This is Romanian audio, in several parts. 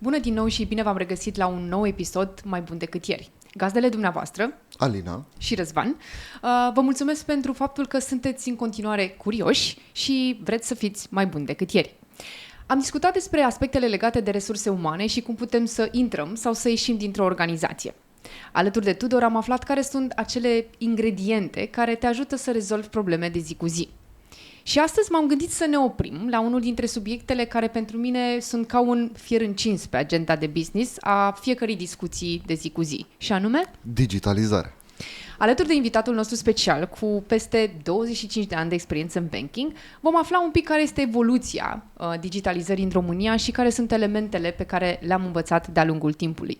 Bună din nou și bine v-am regăsit la un nou episod Mai bun decât ieri. Gazdele dumneavoastră, Alina și Răzvan, vă mulțumesc pentru faptul că sunteți în continuare curioși și vreți să fiți mai buni decât ieri. Am discutat despre aspectele legate de resurse umane și cum putem să intrăm sau să ieșim dintr-o organizație. Alături de Tudor am aflat care sunt acele ingrediente care te ajută să rezolvi probleme de zi cu zi. Și astăzi m-am gândit să ne oprim la unul dintre subiectele care pentru mine sunt ca un fier încins pe agenda de business a fiecărei discuții de zi cu zi, și anume digitalizare. Alături de invitatul nostru special, cu peste 25 de ani de experiență în banking, vom afla un pic care este evoluția digitalizării în România și care sunt elementele pe care le-am învățat de-a lungul timpului.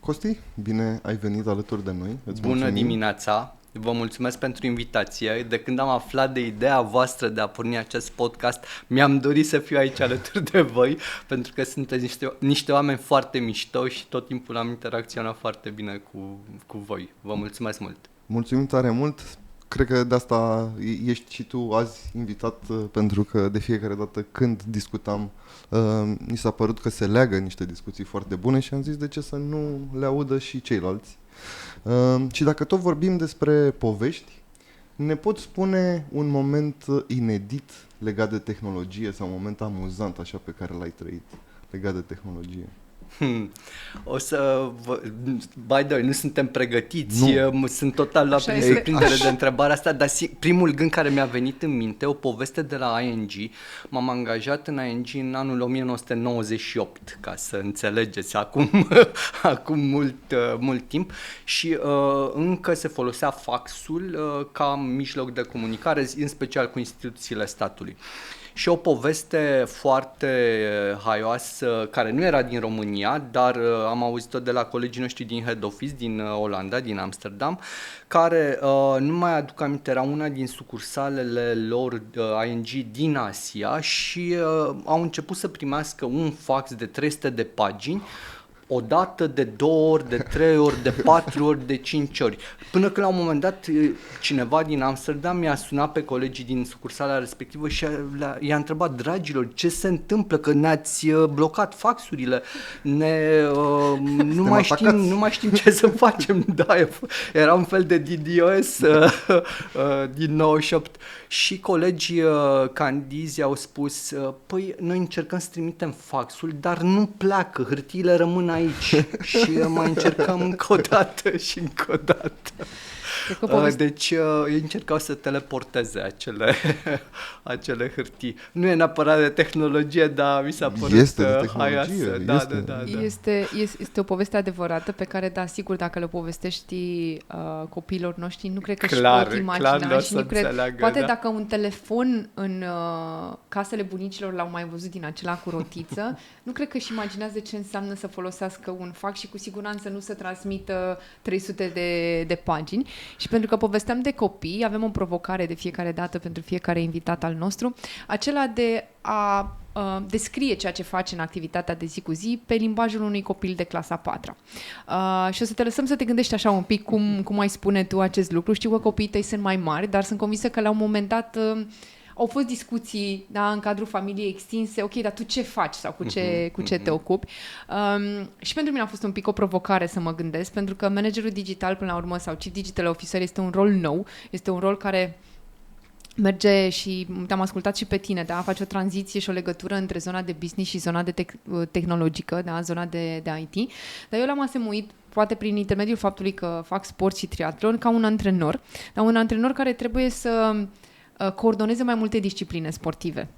Costi, bine ai venit alături de noi. Bună dimineața! Vă mulțumesc pentru invitație. De când am aflat de ideea voastră de a porni acest podcast, mi-am dorit să fiu aici alături de voi, pentru că sunteți niște oameni foarte mișto și tot timpul am interacționat foarte bine cu voi. Vă mulțumesc mult! Mulțumim tare mult! Cred că de asta ești și tu azi invitat, pentru că de fiecare dată când discutam, mi s-a părut că se leagă niște discuții foarte bune și am zis de ce să nu le audă și ceilalți. Și dacă tot vorbim despre povești, ne poți spune un moment inedit legat de tehnologie sau un moment amuzant așa pe care l-ai trăit legat de tehnologie? O să by the way, nu suntem pregătiți, sunt total la prindere de întrebarea asta, dar primul gând care mi-a venit în minte, o poveste de la ING. M-am angajat în ING în anul 1998, ca să înțelegeți, acum mult timp, și încă se folosea faxul ca mijloc de comunicare, în special cu instituțiile statului. Și o poveste foarte haioasă, care nu era din România, dar am auzit-o de la colegii noștri din head office, din Olanda, din Amsterdam, care, nu mai aduc aminte, era una din sucursalele lor ING din Asia și au început să primească un fax de 300 de pagini, o dată, de 2 ori, de 3 ori, de 4 ori, de 5 ori. Până când la un moment dat cineva din Amsterdam mi-a sunat pe colegii din sucursala respectivă și i-a întrebat: dragilor, ce se întâmplă, că ne-ați blocat faxurile, nu mai știm ce să facem. Da, era un fel de DDoS din 98. Și colegii candizi au spus: păi noi încercăm să trimitem faxul, dar nu pleacă, hârtiile rămân aici. Și mai încercăm încă o dată și încă o dată. Deci ei încercau să teleporteze acele hârtii. Nu e neapărat de tehnologie, dar mi s-a părut haioasă. Este o poveste adevărată pe care, da, sigur, dacă le povestești copiilor noștri, nu cred că și pot imagina. Și nu cred, poate dacă un telefon în casele bunicilor l-au mai văzut din acela cu rotiță, nu cred că își imaginează ce înseamnă să folosească un fax și cu siguranță nu să transmită 300 de pagini. Și pentru că povesteam de copii, avem o provocare de fiecare dată pentru fiecare invitat al nostru, acela de a descrie ceea ce face în activitatea de zi cu zi pe limbajul unui copil de clasa 4-a. Și o să te lăsăm să te gândești așa un pic cum ai spune tu acest lucru. Știu că copiii tăi sunt mai mari, dar sunt convinsă că la un moment dat au fost discuții, da, în cadrul familiei extinse: ok, dar tu ce faci sau cu ce te ocupi? Și pentru mine a fost un pic o provocare să mă gândesc, pentru că managerul digital, până la urmă, sau Chief Digital Officer, este un rol nou, este un rol care merge și te-am ascultat și pe tine, da? Face o tranziție și o legătură între zona de business și zona de tehnologică, da? Zona de IT. Dar eu l-am asemuit, poate prin intermediul faptului că fac sport și triatlon, ca un antrenor, dar un antrenor care trebuie să coordoneze mai multe discipline sportive.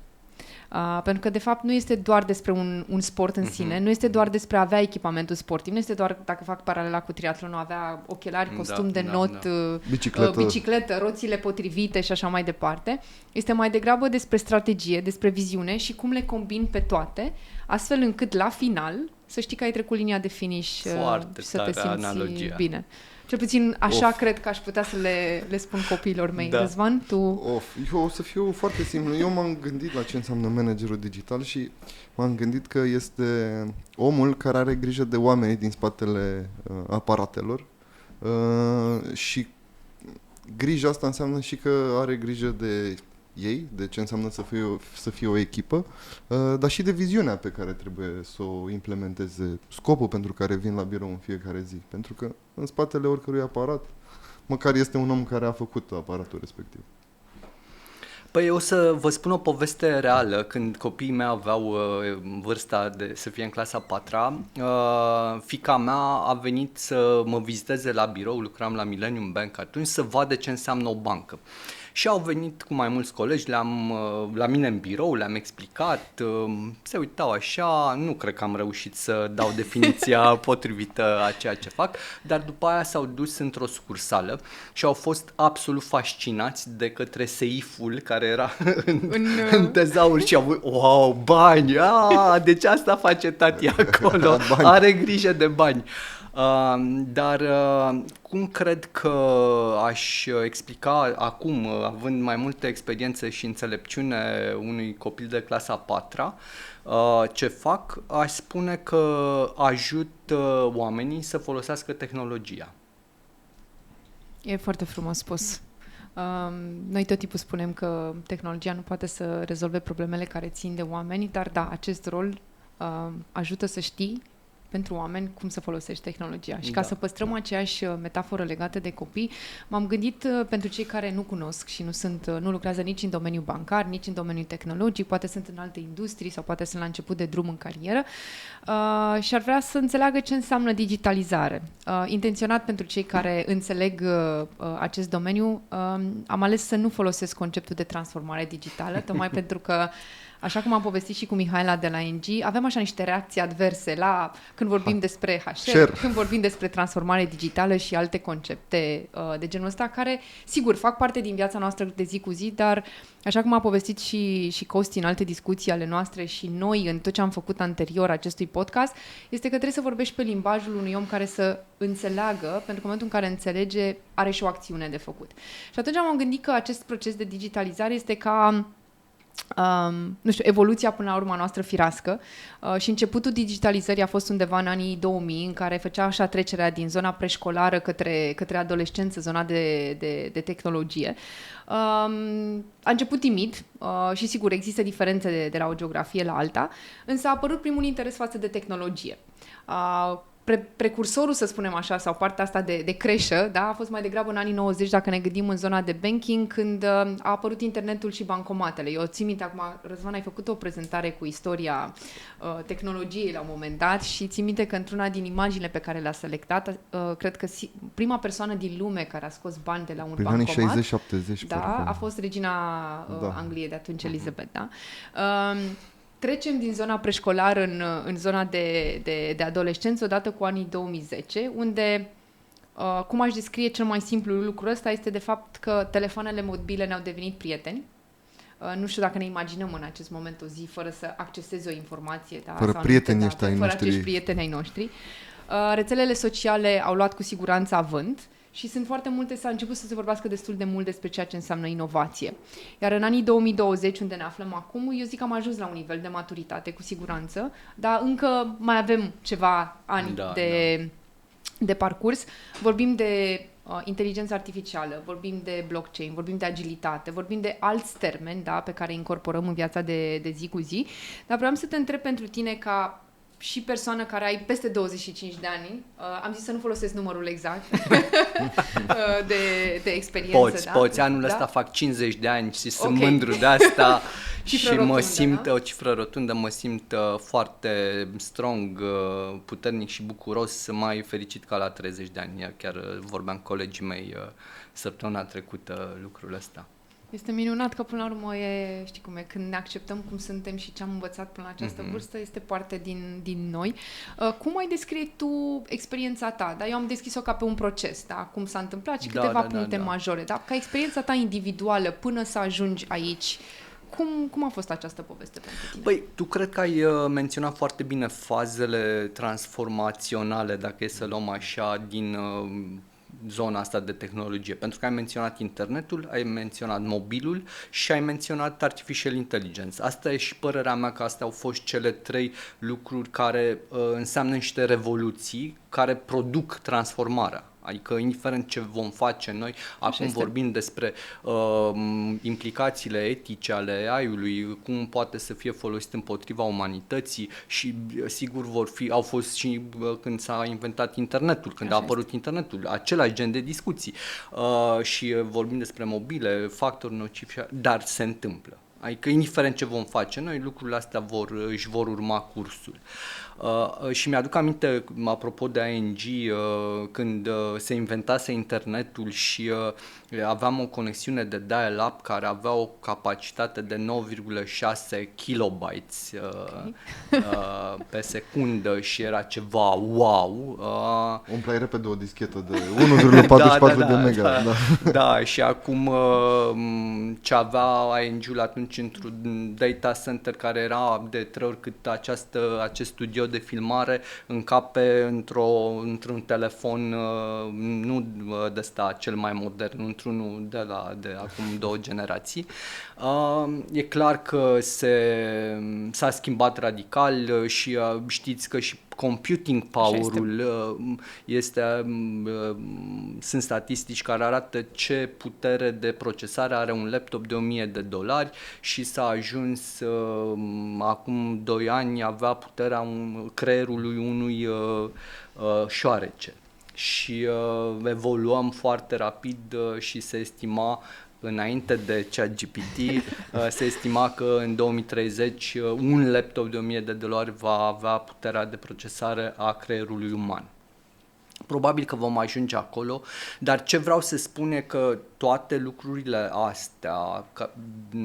Pentru că, de fapt, nu este doar despre un sport în sine, nu este doar despre a avea echipamentul sportiv, nu este doar, dacă fac paralela cu triatlonul, avea ochelari, costum de not, bicicletă, roțile potrivite și așa mai departe. Este mai degrabă despre strategie, despre viziune și cum le combin pe toate, astfel încât, la final, să știi că ai trecut linia de finish și să te simți analogia. Bine. Cel puțin așa cred că aș putea să le spun copiilor mei. Da. Răzvan, tu? Eu o să fiu foarte simplu. Eu m-am gândit la ce înseamnă managerul digital și m-am gândit că este omul care are grijă de oamenii din spatele aparatelor și grija asta înseamnă și că are grijă de ei, de ce înseamnă să fie o echipă, dar și de viziunea pe care trebuie să o implementeze, scopul pentru care vin la birou în fiecare zi. Pentru că în spatele oricărui aparat, măcar este un om care a făcut aparatul respectiv. Păi o să vă spun o poveste reală. Când copiii mei aveau vârsta de să fie în clasa 4-a, fiica mea a venit să mă viziteze la birou, lucram la Millennium Bank atunci, să vadă ce înseamnă o bancă. Și au venit cu mai mulți colegi, la mine în birou, le-am explicat, se uitau așa, nu cred că am reușit să dau definiția potrivită a ceea ce fac, dar după aia s-au dus într-o sucursală și au fost absolut fascinați de către seiful care era în tezaur și au văzut, wow, bani, deci asta face tati acolo, are grijă de bani. Dar cum cred că aș explica acum, având mai multă experiență și înțelepciune unui copil de clasa 4-a, ce fac, aș spune că ajut oamenii să folosească tehnologia. E foarte frumos spus. Noi tot timpul spunem că tehnologia nu poate să rezolve problemele care țin de oameni, dar da, acest rol ajută să știi pentru oameni cum să folosești tehnologia. Și ca să păstrăm aceeași metaforă legată de copii, m-am gândit pentru cei care nu cunosc și nu lucrează nici în domeniul bancar, nici în domeniul tehnologic, poate sunt în alte industrii sau poate sunt la început de drum în carieră și ar vrea să înțeleagă ce înseamnă digitalizare. Intenționat pentru cei care înțeleg acest domeniu, am ales să nu folosesc conceptul de transformare digitală, tocmai pentru că așa cum am povestit și cu Mihaela de la ING, avem așa niște reacții adverse când vorbim despre HR, când vorbim despre transformare digitală și alte concepte de genul ăsta, care, sigur, fac parte din viața noastră de zi cu zi, dar, așa cum a povestit și Costi în alte discuții ale noastre și noi în tot ce am făcut anterior acestui podcast, este că trebuie să vorbești pe limbajul unui om care să înțeleagă, pentru că în momentul în care înțelege, are și o acțiune de făcut. Și atunci am gândit că acest proces de digitalizare este ca evoluția până la urma noastră firească și începutul digitalizării a fost undeva în anii 2000, în care făcea așa trecerea din zona preșcolară către adolescență, zona de tehnologie. A început timid și sigur există diferențe de la o geografie la alta, însă a apărut primul interes față de tehnologie. Precursorul, să spunem așa, sau partea asta de creșă, da, a fost mai degrabă în anii 90, dacă ne gândim în zona de banking, când a apărut internetul și bancomatele. Eu țin minte, acum, Răzvan, ai făcut o prezentare cu istoria tehnologiei la un moment dat și țin minte că într-una din imaginile pe care le-a selectat, cred că prima persoană din lume care a scos bani de la un bancomat, anii 60-70, da, a fost regina Angliei de atunci, Elizabeth, da? Trecem din zona preșcolară în zona de adolescență odată cu anii 2010, unde, cum aș descrie cel mai simplu lucru ăsta, este de fapt că telefoanele mobile ne-au devenit prieteni. Nu știu dacă ne imaginăm în acest moment o zi fără să accesezi o informație. Da, fără prietenii ăștia ai noștri. Fără acești prieteni ai noștri. Rețelele sociale au luat cu siguranță avânt. Și sunt foarte multe, s-a început să se vorbească destul de mult despre ceea ce înseamnă inovație. Iar în anii 2020, unde ne aflăm acum, eu zic că am ajuns la un nivel de maturitate, cu siguranță, dar încă mai avem ceva ani de parcurs. Vorbim de inteligență artificială, vorbim de blockchain, vorbim de agilitate, vorbim de alți termeni, da, pe care îi incorporăm în viața de zi cu zi. Dar vreau să te întreb pentru tine, ca și persoană care ai peste 25 de ani, am zis să nu folosesc numărul exact de experiență. Poți, anul ăsta fac 50 de ani și sunt mândru de asta și mă simt, o cifră rotundă, mă simt foarte strong, puternic și bucuros, mai fericit ca la 30 de ani. Chiar vorbeam cu colegii mei săptămâna trecută lucrul ăsta. Este minunat că până la urmă știi cum e, când ne acceptăm cum suntem și ce am învățat până la această vârstă, este parte din noi. Cum ai descrie tu experiența ta? Da? Eu am deschis-o ca pe un proces, da? Cum s-a întâmplat și câteva puncte majore. Da? Ca experiența ta individuală până să ajungi aici, cum a fost această poveste pentru tine? Păi, tu cred că ai menționat foarte bine fazele transformaționale, dacă e să luăm așa, din zona asta de tehnologie, pentru că ai menționat internetul, ai menționat mobilul și ai menționat artificial intelligence. Asta e și părerea mea că astea au fost cele 3 lucruri care înseamnă niște revoluții care produc transformarea. Adică indiferent ce vom face noi, acum vorbim despre implicațiile etice ale AI-ului, cum poate să fie folosit împotriva umanității și sigur au fost și când s-a inventat internetul, când a apărut internetul, același gen de discuții și vorbim despre mobile, factori nocivi, dar se întâmplă. Adică indiferent ce vom face noi, lucrurile astea își vor urma cursul. Și mi-aduc aminte, apropo de ANG, când se inventase internetul și aveam o conexiune de dial-up care avea o capacitate de 9,6 kilobytes pe secundă și era ceva wow. Umplai repede o dischetă de 1,44 de mega. Da, și acum ce avea ANG-ul atunci într-un data center care era de 3 ori cât acest studio de filmare încape într-un telefon nu de ăsta cel mai modern, într-unul de acum 2 generații. E clar că s-a schimbat radical și știți că și computing power-ul sunt statistici care arată ce putere de procesare are un laptop de $1.000 și s-a ajuns acum 2 ani avea puterea creierului unui șoarece și evoluăm foarte rapid și se estima înainte de ChatGPT, se estima că în 2030 un laptop de $1.000 va avea puterea de procesare a creierului uman. Probabil că vom ajunge acolo, dar ce vreau să spun e că toate lucrurile astea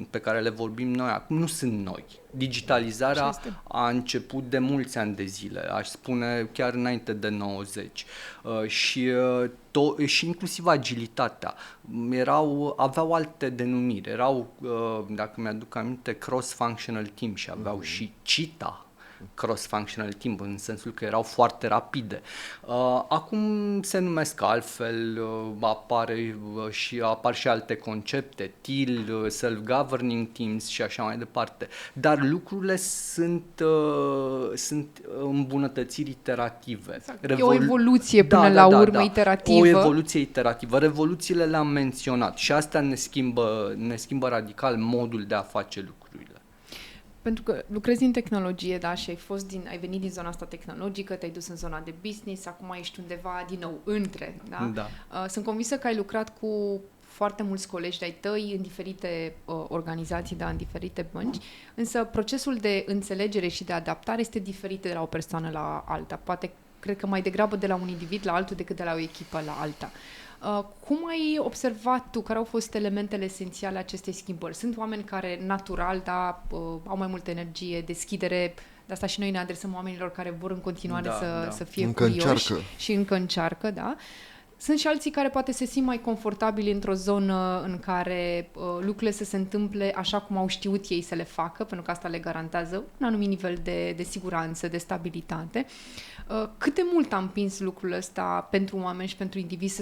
pe care le vorbim noi acum nu sunt noi. Digitalizarea a început de mulți ani de zile, aș spune chiar înainte de 90 și inclusiv agilitatea. Aveau alte denumiri, erau, dacă mi-aduc aminte, cross-functional team și aveau și Cheetah, cross-functional team, în sensul că erau foarte rapide. Acum se numesc altfel, apar și alte concepte, TIL, self-governing teams și așa mai departe. Dar lucrurile sunt îmbunătățiri iterative. Exact. E o evoluție până la urmă iterativă. O evoluție iterativă. Revoluțiile le-am menționat și asta ne schimbă radical modul de a face lucrurile. Pentru că lucrezi în tehnologie, da, și ai venit din zona asta tehnologică, te-ai dus în zona de business, acum ești undeva din nou între, da? Da. Sunt convinsă că ai lucrat cu foarte mulți colegi de-ai tăi în diferite organizații, da, în diferite bănci, însă procesul de înțelegere și de adaptare este diferit de la o persoană la alta. Poate, cred că mai degrabă de la un individ la altul decât de la o echipă la alta. Cum ai observat tu, care au fost elementele esențiale acestei schimbări? Sunt oameni care natural, da, au mai multă energie, deschidere, de asta și noi ne adresăm oamenilor care vor în continuare să fie curioși și încă încearcă, da? Sunt și alții care poate se simt mai confortabili într-o zonă în care lucrurile să se întâmple așa cum au știut ei să le facă, pentru că asta le garantează un anumit nivel de siguranță, de stabilitate. Cât de mult a împins lucrul ăsta pentru oameni și pentru indivizi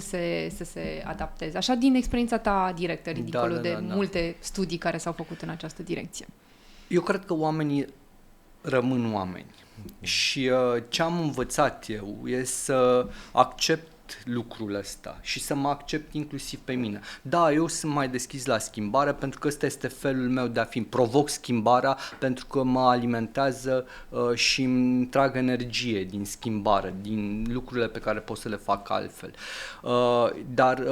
să se adapteze? Așa din experiența ta directă, dincolo de multe studii care s-au făcut în această direcție. Eu cred că oamenii rămân oameni și ce am învățat eu e să accept lucrul ăsta și să mă accept inclusiv pe mine. Da, eu sunt mai deschis la schimbare pentru că ăsta este felul meu de a fi. Provoc schimbarea pentru că mă alimentează și îmi trag energie din schimbare, din lucrurile pe care pot să le fac altfel. Dar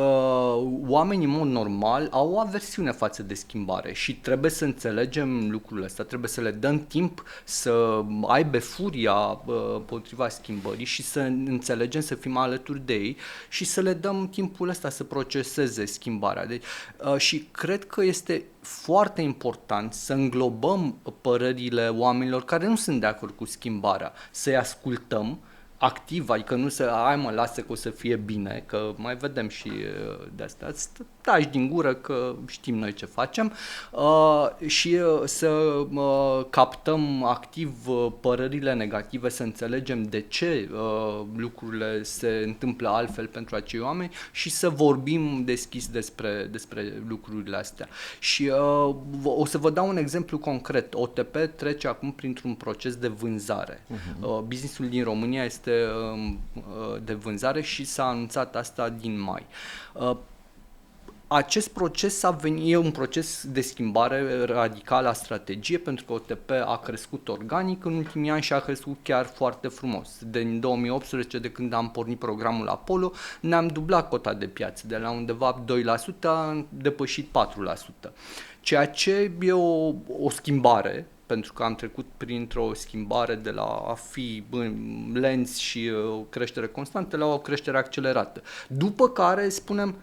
oamenii în mod normal au o aversiune față de schimbare și trebuie să înțelegem lucrurile astea, trebuie să le dăm timp să aibă furia potriva schimbării și să înțelegem, să fim alături de ei și să le dăm timpul ăsta să proceseze schimbarea. Deci, și cred că este foarte important să înglobăm părerile oamenilor care nu sunt de acord cu schimbarea, să-i ascultăm activ, adică nu să, lasă că o să fie bine, că mai vedem și de astea, taci din gură că știm noi ce facem și să captăm activ părerile negative, să înțelegem de ce lucrurile se întâmplă altfel pentru acei oameni și să vorbim deschis despre lucrurile astea. Și o să vă dau un exemplu concret. OTP trece acum printr-un proces de vânzare. Businessul din România este de vânzare și s-a anunțat asta din mai. Acest proces e un proces de schimbare radicală a strategiei, pentru că OTP a crescut organic în ultimii ani și a crescut chiar foarte frumos. Din 2018, de când am pornit programul Apollo, ne-am dublat cota de piață, de la undeva 2% am depășit 4%. Ceea ce e o schimbare, pentru că am trecut printr-o schimbare de la a fi lenți și o creștere constantă la o creștere accelerată. După care spunem,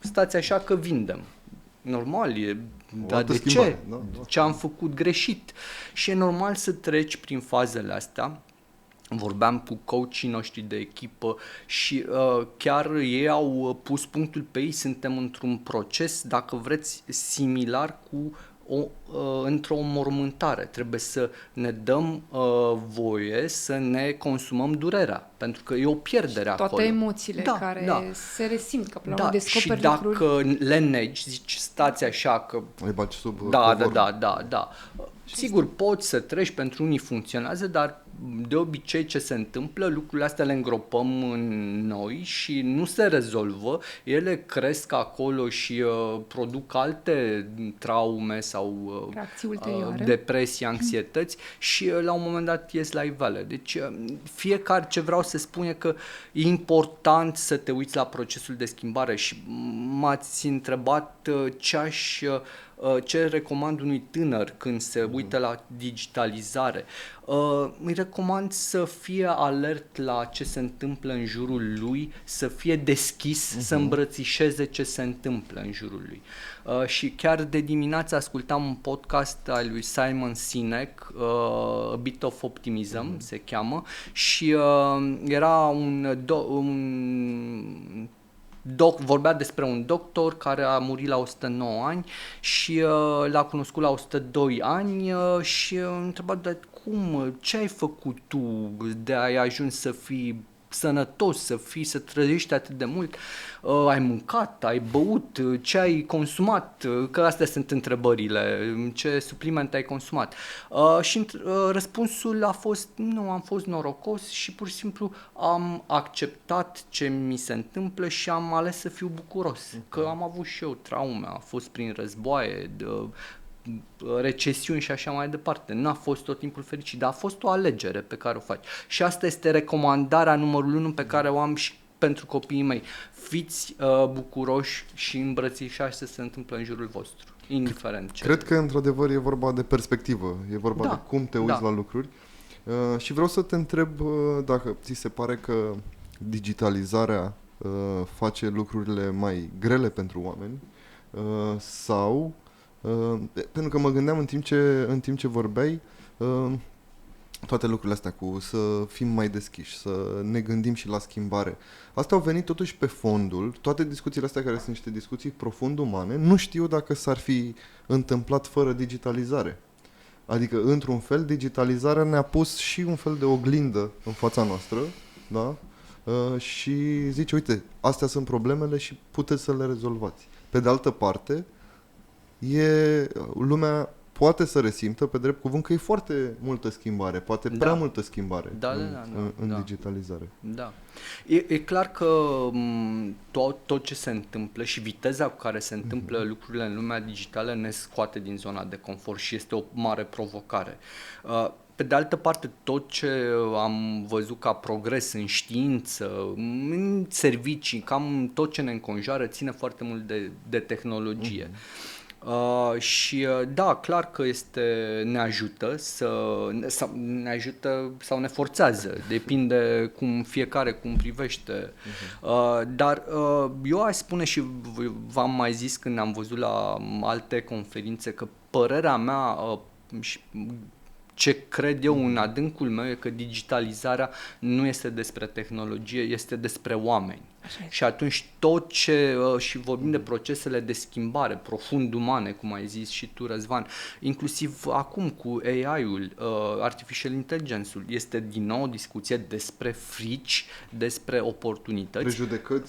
stați așa că vindem. Normal, dar de ce? Da. Ce am făcut greșit? Și e normal să treci prin fazele astea. Vorbeam cu coachii noștri de echipă și chiar ei au pus punctul pe ei. Suntem într-un proces, dacă vreți, similar cu într-o mormântare. Trebuie să ne dăm voie să ne consumăm durerea, pentru că e o pierdere acolo. Toate emoțiile care se resimt, că până la urmă descoperi și dacă le negi, zici, stați așa că... Îi bagi sub Da. Sigur, poți să treci, pentru unii funcționează, dar de obicei ce se întâmplă, lucrurile astea le îngropăm în noi și nu se rezolvă, ele cresc acolo și produc alte traume sau depresii, anxietăți și la un moment dat ies la iveală. Deci fiecare, ce vreau să spun e că e important să te uiți la procesul de schimbare și m-ați întrebat ce recomand unui tânăr când se uită la digitalizare. Îi recomand să fie alert la ce se întâmplă în jurul lui, să fie deschis, să îmbrățișeze ce se întâmplă în jurul lui. Și chiar de dimineață ascultam un podcast al lui Simon Sinek, A Bit of Optimism se cheamă, și era vorbea despre un doctor care a murit la 109 ani și l-a cunoscut la 102 ani și a întrebat, dar cum, ce ai făcut tu de ai ajuns să fii sănătos, să trăiești atât de mult, ai mâncat, ai băut, ce ai consumat, că astea sunt întrebările, ce suplimente ai consumat. Și răspunsul a fost, nu, am fost norocos și pur și simplu am acceptat ce mi se întâmplă și am ales să fiu bucuros, că am avut și eu traume, am fost prin războaie, recesiuni și așa mai departe. N-a fost tot timpul fericit, dar a fost o alegere pe care o faci. Și asta este recomandarea numărul 1 pe care o am și pentru copiii mei. Fiți bucuroși și îmbrățișați să se întâmplă în jurul vostru, indiferent ce. Cred că într-adevăr e vorba de perspectivă, e vorba de cum te uiți la lucruri. Și vreau să te întreb dacă ți se pare că digitalizarea face lucrurile mai grele pentru oameni sau pentru că mă gândeam în timp ce vorbeai toate lucrurile astea cu să fim mai deschiși, să ne gândim și la schimbare. Astea au venit totuși pe fondul, toate discuțiile astea care sunt niște discuții profund umane, nu știu dacă s-ar fi întâmplat fără digitalizare. Adică, într-un fel, digitalizarea ne-a pus și un fel de oglindă în fața noastră, da? Și zice, uite, astea sunt problemele și puteți să le rezolvați. Pe de altă parte, lumea poate să resimtă pe drept cuvânt că e foarte multă schimbare, poate prea multă schimbare în digitalizare. Da. E clar că tot ce se întâmplă și viteza cu care se întâmplă lucrurile în lumea digitală ne scoate din zona de confort și este o mare provocare. Pe de altă parte, tot ce am văzut ca progres în știință, în servicii, cam tot ce ne înconjoară ține foarte mult de tehnologie. Și da, clar că ne ajută sau ne forțează, depinde cum privește. Dar eu aș spune și v-am mai zis când am văzut la alte conferințe că părerea mea ce cred eu în adâncul meu e că digitalizarea nu este despre tehnologie, este despre oameni. Și atunci tot ce, și vorbim de procesele de schimbare profund umane, cum ai zis și tu, Răzvan, inclusiv acum cu AI-ul, Artificial Intelligence-ul, este din nou o discuție despre frici, despre oportunități,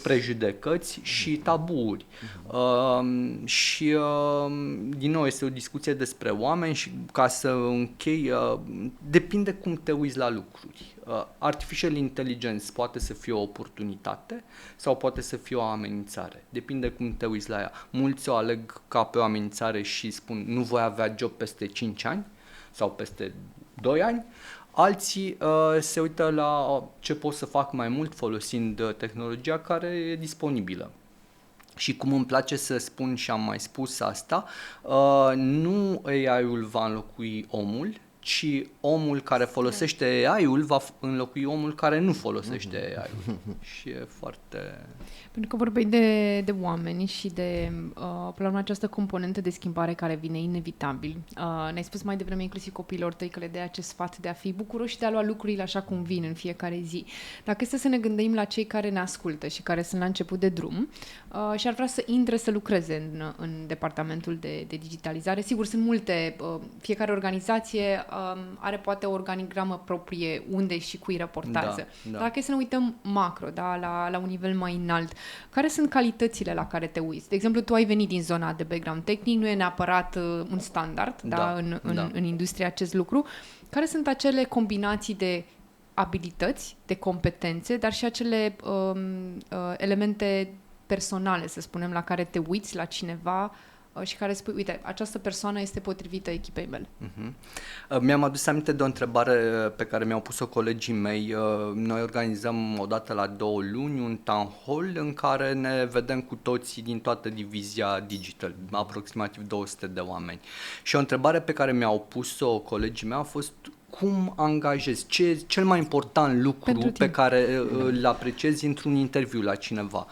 prejudecăți și tabuuri. Și din nou este o discuție despre oameni și ca să închei, depinde cum te uiți la lucruri. artificial intelligence poate să fie o oportunitate sau poate să fie o amenințare. Depinde cum te uiți la ea. Mulți o aleg ca pe o amenințare și spun nu voi avea job peste 5 ani sau peste 2 ani. Alții se uită la ce pot să fac mai mult folosind tehnologia care e disponibilă. Și cum îmi place să spun și am mai spus asta, nu AI-ul va înlocui omul, ci omul care folosește AI-ul va înlocui omul care nu folosește AI-ul. Și e foarte... Pentru că vorbeai de oameni și de, până la urmă, această componentă de schimbare care vine inevitabil. Ne-ai spus mai devreme inclusiv copiilor tăi că le dai acest sfat de a fi bucuroși și de a lua lucrurile așa cum vin în fiecare zi. Dacă este să ne gândim la cei care ne ascultă și care sunt la început de drum și ar vrea să intre să lucreze în departamentul de digitalizare, sigur, sunt multe, fiecare organizație are poate o organigramă proprie unde și cui raportează. Da. Dacă e să ne uităm macro, da, la un nivel mai înalt, care sunt calitățile la care te uiți? De exemplu, tu ai venit din zona de background tehnic, nu e neapărat un standard în industrie acest lucru. Care sunt acele combinații de abilități, de competențe, dar și acele elemente personale, să spunem, la care te uiți la cineva și care spui, uite, această persoană este potrivită echipei mele. Mi-am adus aminte de o întrebare pe care mi-au pus-o colegii mei. Noi organizăm odată la 2 luni un town hall în care ne vedem cu toții din toată divizia digital, aproximativ 200 de oameni. Și o întrebare pe care mi-au pus-o colegii mei a fost: cum angajezi? Ce e cel mai important lucru pe care îl apreciezi într-un interviu la cineva?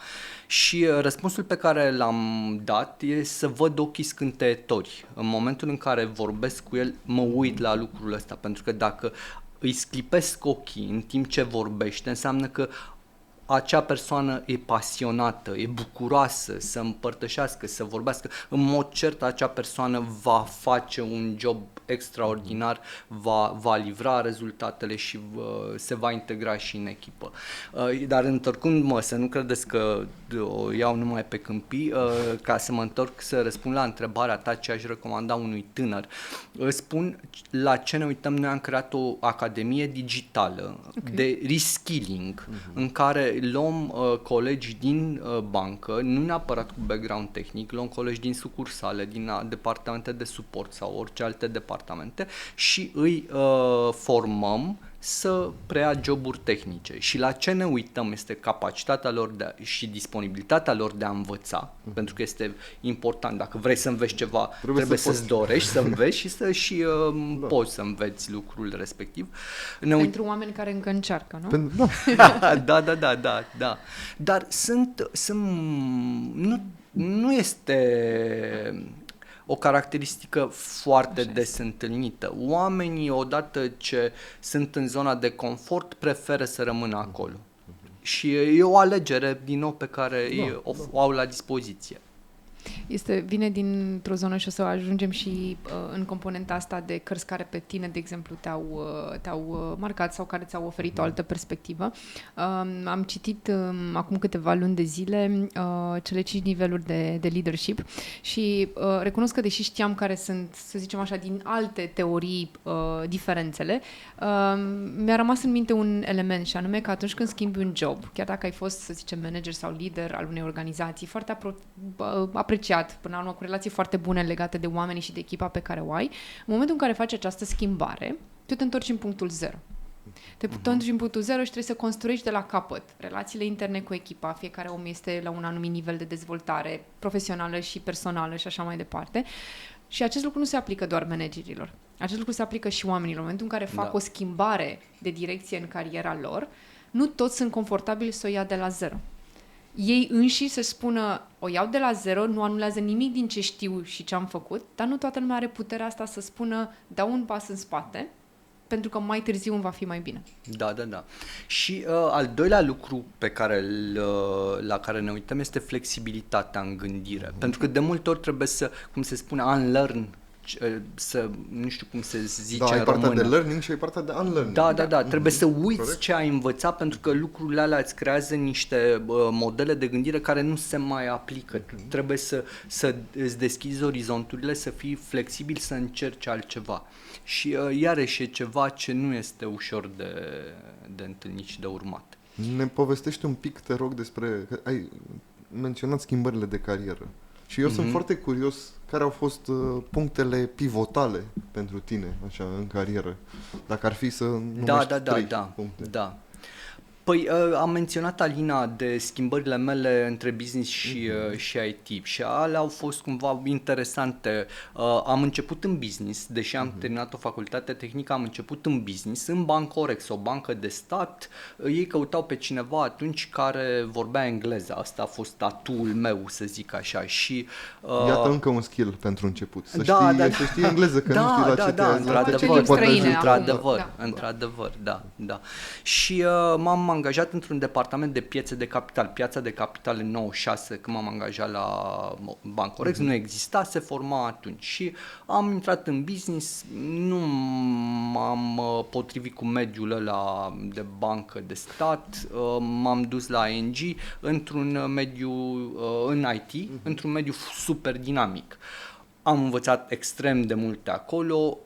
Și răspunsul pe care l-am dat e să văd ochii scânteitori. În momentul în care vorbesc cu el, mă uit la lucrul ăsta, pentru că dacă îi sclipesc ochii în timp ce vorbește, înseamnă că acea persoană e pasionată, e bucuroasă să împărtășească, să vorbească. În mod cert, acea persoană va face un job extraordinar, va livra rezultatele și se va integra și în echipă. Dar întorcându-mă, să nu credeți că o iau numai pe câmpii, ca să mă întorc să răspund la întrebarea ta ce aș recomanda unui tânăr. Spun la ce ne uităm. Noi am creat o academie digitală de reskilling în care luăm colegi din bancă, nu neapărat cu background tehnic, luăm colegi din sucursale, din departamente de suport sau orice alte departamente și îi formăm să preia joburi tehnice. Și la ce ne uităm este capacitatea lor și disponibilitatea lor de a învăța, pentru că este important. Dacă vrei să înveți ceva, trebuie să-ți dorești să înveți și să poți să înveți lucrul respectiv. Pentru oameni care încă încearcă, nu? Da. Dar nu este o caracteristică foarte des întâlnită. Oamenii, odată ce sunt în zona de confort, preferă să rămână acolo. Și e o alegere, din nou, pe care o au la dispoziție. Vine dintr-o zonă și o să ajungem și în componenta asta de cărți care pe tine, de exemplu, te-au marcat sau care ți-au oferit o altă perspectivă. Am citit acum câteva luni de zile cele 5 niveluri de leadership și recunosc că, deși știam care sunt, să zicem așa, din alte teorii diferențele, mi-a rămas în minte un element, și anume că atunci când schimbi un job, chiar dacă ai fost, să zicem, manager sau lider al unei organizații, foarte apreciat, până la urmă, cu relații foarte bune legate de oamenii și de echipa pe care o ai, în momentul în care faci această schimbare, tu te întorci în punctul 0. Te întorci în punctul 0 și trebuie să construiești de la capăt relațiile interne cu echipa, fiecare om este la un anumit nivel de dezvoltare profesională și personală și așa mai departe. Și acest lucru nu se aplică doar managerilor. Acest lucru se aplică și oamenilor. În momentul în care fac o schimbare de direcție în cariera lor, nu toți sunt confortabili să o ia de la 0. Ei înși să spună, o iau de la 0, nu anulează nimic din ce știu și ce am făcut, dar nu toată lumea are puterea asta să spună, dau un pas în spate, pentru că mai târziu îmi va fi mai bine. Da. Și al doilea lucru la care ne uităm este flexibilitatea în gândire. Pentru că de multe ori trebuie să, cum se spune, unlearn nu știu cum se zice ai în partea română. de learning și ai partea de unlearning. Da, trebuie să uiți Corect. ce ai învățat, pentru că lucrurile alea îți creează niște modele de gândire care nu se mai aplică. Trebuie să îți deschizi orizonturile, să fii flexibil, să încerci altceva. Și iarăși e ceva ce nu este ușor de întâlnit și de urmat. Ne povestești un pic, te rog, despre... Ai menționat schimbările de carieră. Și eu sunt foarte curios care au fost punctele pivotale pentru tine, așa, în carieră. Dacă ar fi să numești 3 puncte. Da. Păi am menționat, Alina, de schimbările mele între business și IT și alea au fost cumva interesante. Am început în business, deși am terminat o facultate tehnică, am început în business, în Bancorex, o bancă de stat. Ei căutau pe cineva atunci care vorbea engleză. Asta a fost atuul meu, să zic așa. Și, iată încă un skill pentru început. Să știi engleză, că nu știi la ce te poate ajuta. Într-adevăr, da. Și m-am angajat într-un departament de piețe de capital. Piața de capital în 96, când m-am angajat la Bancorex, nu exista, se forma atunci. Și am intrat în business, nu m-am potrivit cu mediul ăla de bancă de stat, m-am dus la ING într-un mediu, în IT, într-un mediu super dinamic. Am învățat extrem de multe acolo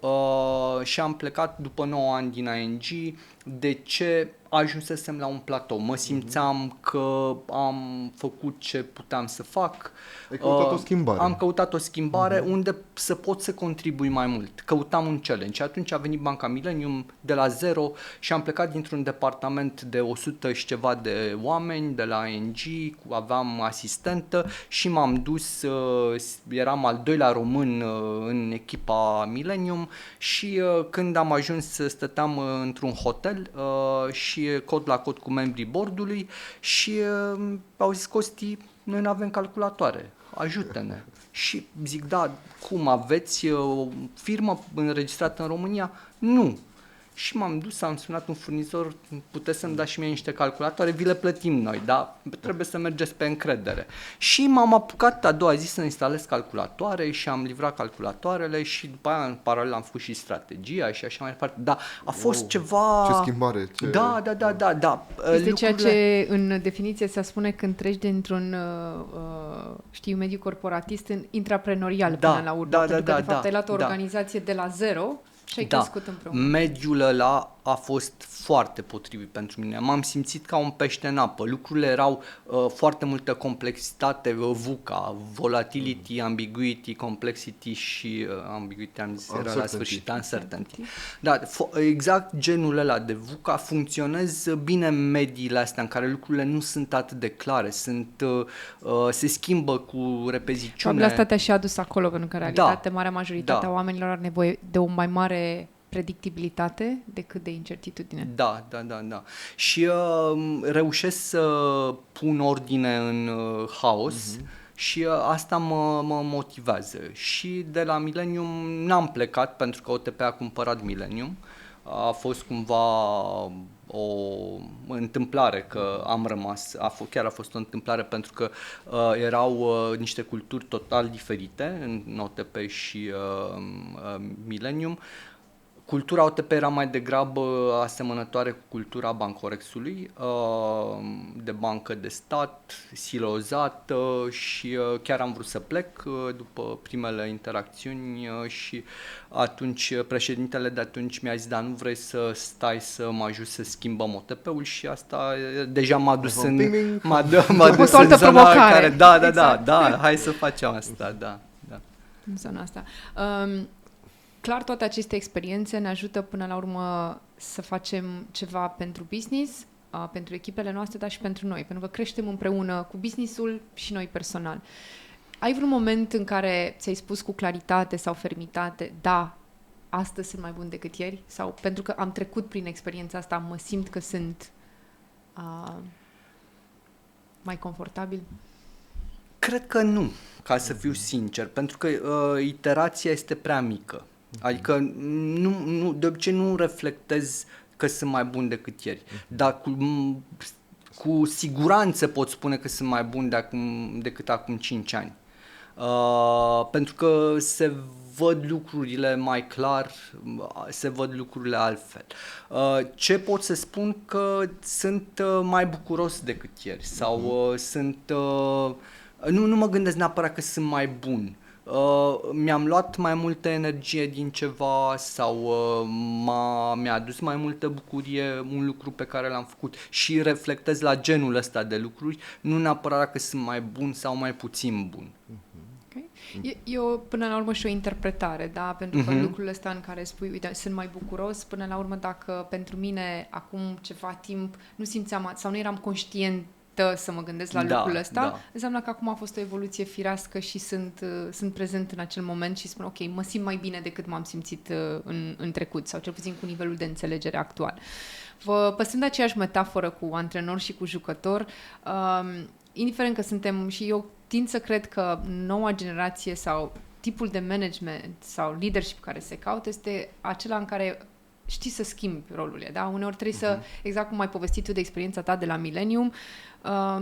și am plecat după 9 ani din ING. De ce? Ajunsesem la un platou. Mă simțeam că am făcut ce puteam să fac. Ai căutat o schimbare. Am căutat o schimbare unde să pot să contribui mai mult. Căutam un challenge. Și atunci a venit Banca Millennium de la zero și am plecat dintr-un departament de 100 și ceva de oameni de la ING, aveam asistentă și m-am dus, eram al doilea român în echipa Millennium și când am ajuns stăteam într-un hotel și cod la cod cu membrii boardului și au zis: Costi, noi nu avem calculatoare, ajută-ne. Și zic: da, cum, aveți o firmă înregistrată în România? Nu. Și m-am dus, am sunat un furnizor: puteți să-mi dați și mie niște calculatoare, vi le plătim noi, dar trebuie să mergeți pe încredere. Și m-am apucat a doua zi să instalez calculatoare și am livrat calculatoarele și după aia în paralel am făcut și strategia și așa mai departe. Da, a fost ceva... Ce schimbare! Da. Este ceea ce în definiție se spune când treci dintr-un mediu corporatist în intraprenorial până la urmă. Pentru că de fapt ai luat o organizație de la zero și ai crescut împreună. Mediul ăla a fost foarte potrivit pentru mine. M-am simțit ca un pește în apă. Lucrurile erau foarte multă complexitate, VUCA, volatility, ambiguity, complexity și ambiguity am zis era la sfârșit, uncertainty. Da, exact genul ăla de VUCA funcționez bine în mediile astea în care lucrurile nu sunt atât de clare, se schimbă cu repeziciune. Probabil asta te-a și adus acolo, pentru că în realitate marea majoritate a oamenilor are nevoie de o mai mare predictibilitate decât de incertitudine. Da. Și reușesc să pun ordine în haos și asta mă motivează. Și de la Millennium n-am plecat pentru că OTP a cumpărat Millennium. A fost cumva o întâmplare că am rămas, chiar a fost o întâmplare pentru că erau niște culturi total diferite în OTP și Millennium. Cultura OTP era mai degrabă asemănătoare cu cultura Bancorexului, de bancă de stat, silozată și chiar am vrut să plec după primele interacțiuni și atunci președintele de atunci mi-a zis: dar nu vrei să stai să mă ajut să schimbăm OTP-ul? Și asta deja m-a dus în zona care... Da, hai să facem asta, da. În zona asta. Clar, toate aceste experiențe ne ajută până la urmă să facem ceva pentru business, pentru echipele noastre, dar și pentru noi, pentru că creștem împreună cu businessul și noi personal. Ai vreun moment în care ți-ai spus cu claritate sau fermitate: da, astăzi sunt mai bun decât ieri? Sau pentru că am trecut prin experiența asta, mă simt că sunt mai confortabil? Cred că nu, ca să fiu sincer, pentru că iterația este prea mică. Adică de obicei nu reflectez că sunt mai bun decât ieri, dar cu siguranță pot spune că sunt mai bun decât acum 5 ani. Pentru că se văd lucrurile mai clar, se văd lucrurile altfel. Ce pot să spun că sunt mai bucuros decât ieri sau nu mă gândesc neapărat că sunt mai bun. Mi-am luat mai multă energie din ceva sau mi-a adus mai multă bucurie un lucru pe care l-am făcut și reflectez la genul ăsta de lucruri, nu neapărat că sunt mai bun sau mai puțin bun. Okay. E până la urmă și o interpretare, da? Pentru că lucrurile astea în care spui, uite, sunt mai bucuros, până la urmă dacă pentru mine acum ceva timp nu simțeam sau nu eram conștient să mă gândesc la lucrul ăsta, înseamnă că acum a fost o evoluție firească și sunt prezent în acel moment și spun, ok, mă simt mai bine decât m-am simțit în trecut sau cel puțin cu nivelul de înțelegere actual. Păstrând aceeași metaforă cu antrenor și cu jucător, indiferent că suntem, și eu tind să cred că noua generație sau tipul de management sau leadership care se caută este acela în care știi să schimbi rolurile, da? Uneori trebuie să, exact cum ai povestit tu de experiența ta de la Millennium,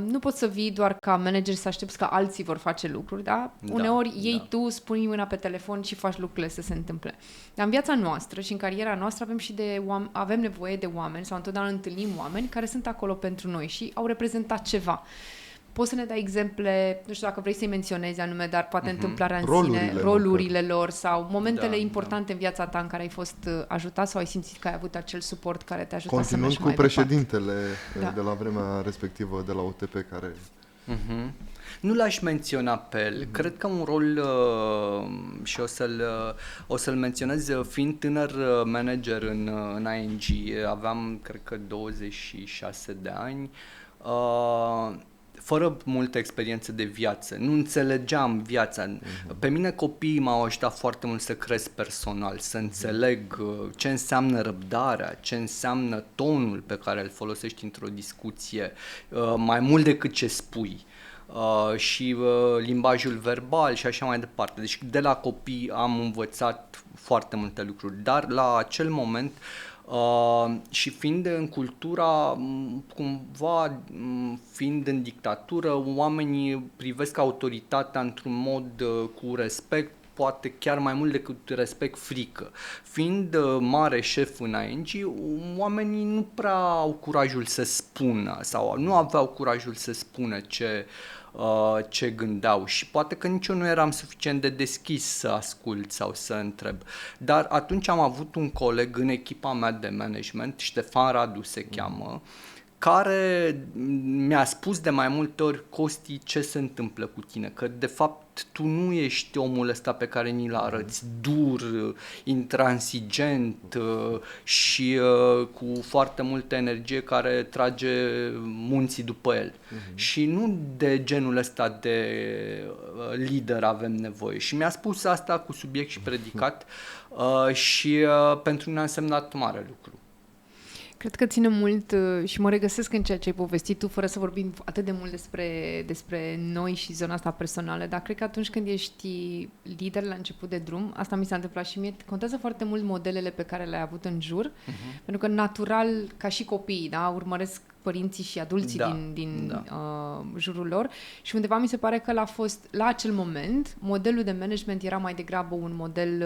nu poți să vii doar ca manager să aștepți că alții vor face lucruri, da? Uneori iei tu, spui mâna pe telefon și faci lucrurile să se întâmple. Dar în viața noastră și în cariera noastră avem nevoie de oameni sau întotdeauna întâlnim oameni care sunt acolo pentru noi și au reprezentat ceva. Poți să ne dai exemple, nu știu dacă vrei să-i menționezi anume, dar poate întâmplarea în sine, rolurile lor sau momentele importante în viața ta în care ai fost ajutat sau ai simțit că ai avut acel suport care te-a ajutat să mergi mai departe. Continuând cu președintele de la vremea respectivă de la UTP care... Nu l-aș menționa pe el. Cred că un rol, și o să-l menționez, fiind tânăr manager în ING, aveam, cred că 26 de ani, fără multă experiență de viață, nu înțelegeam viața. Pe mine copiii m-au ajutat foarte mult să cresc personal, să înțeleg ce înseamnă răbdarea, ce înseamnă tonul pe care îl folosești într-o discuție, mai mult decât ce spui. Și limbajul verbal și așa mai departe. Deci de la copii am învățat foarte multe lucruri, dar la acel moment și fiind în cultura, cumva fiind în dictatură, oamenii privesc autoritatea într-un mod cu respect, poate chiar mai mult decât respect, frică. Fiind mare șef în ING, oamenii nu prea au curajul să spună sau nu aveau curajul să spună ce gândeau și poate că nici eu nu eram suficient de deschis să ascult sau să întreb. Dar atunci am avut un coleg în echipa mea de management, Ștefan Radu se cheamă, care mi-a spus de mai multe ori: Costi, ce se întâmplă cu tine? Că de fapt tu nu ești omul ăsta pe care ni-l arăți, dur, intransigent și cu foarte multă energie care trage munții după el. Și nu de genul ăsta de lider avem nevoie. Și mi-a spus asta cu subiect și predicat și pentru mine a însemnat mare lucru. Cred că ține mult și mă regăsesc în ceea ce ai povestit tu, fără să vorbim atât de mult despre noi și zona asta personală, dar cred că atunci când ești lider la început de drum, asta mi s-a întâmplat și mie, contează foarte mult modelele pe care le-ai avut în jur, pentru că natural, ca și copiii, da, urmăresc părinții și adulții din jurul lor și undeva mi se pare că la acel moment, modelul de management era mai degrabă un model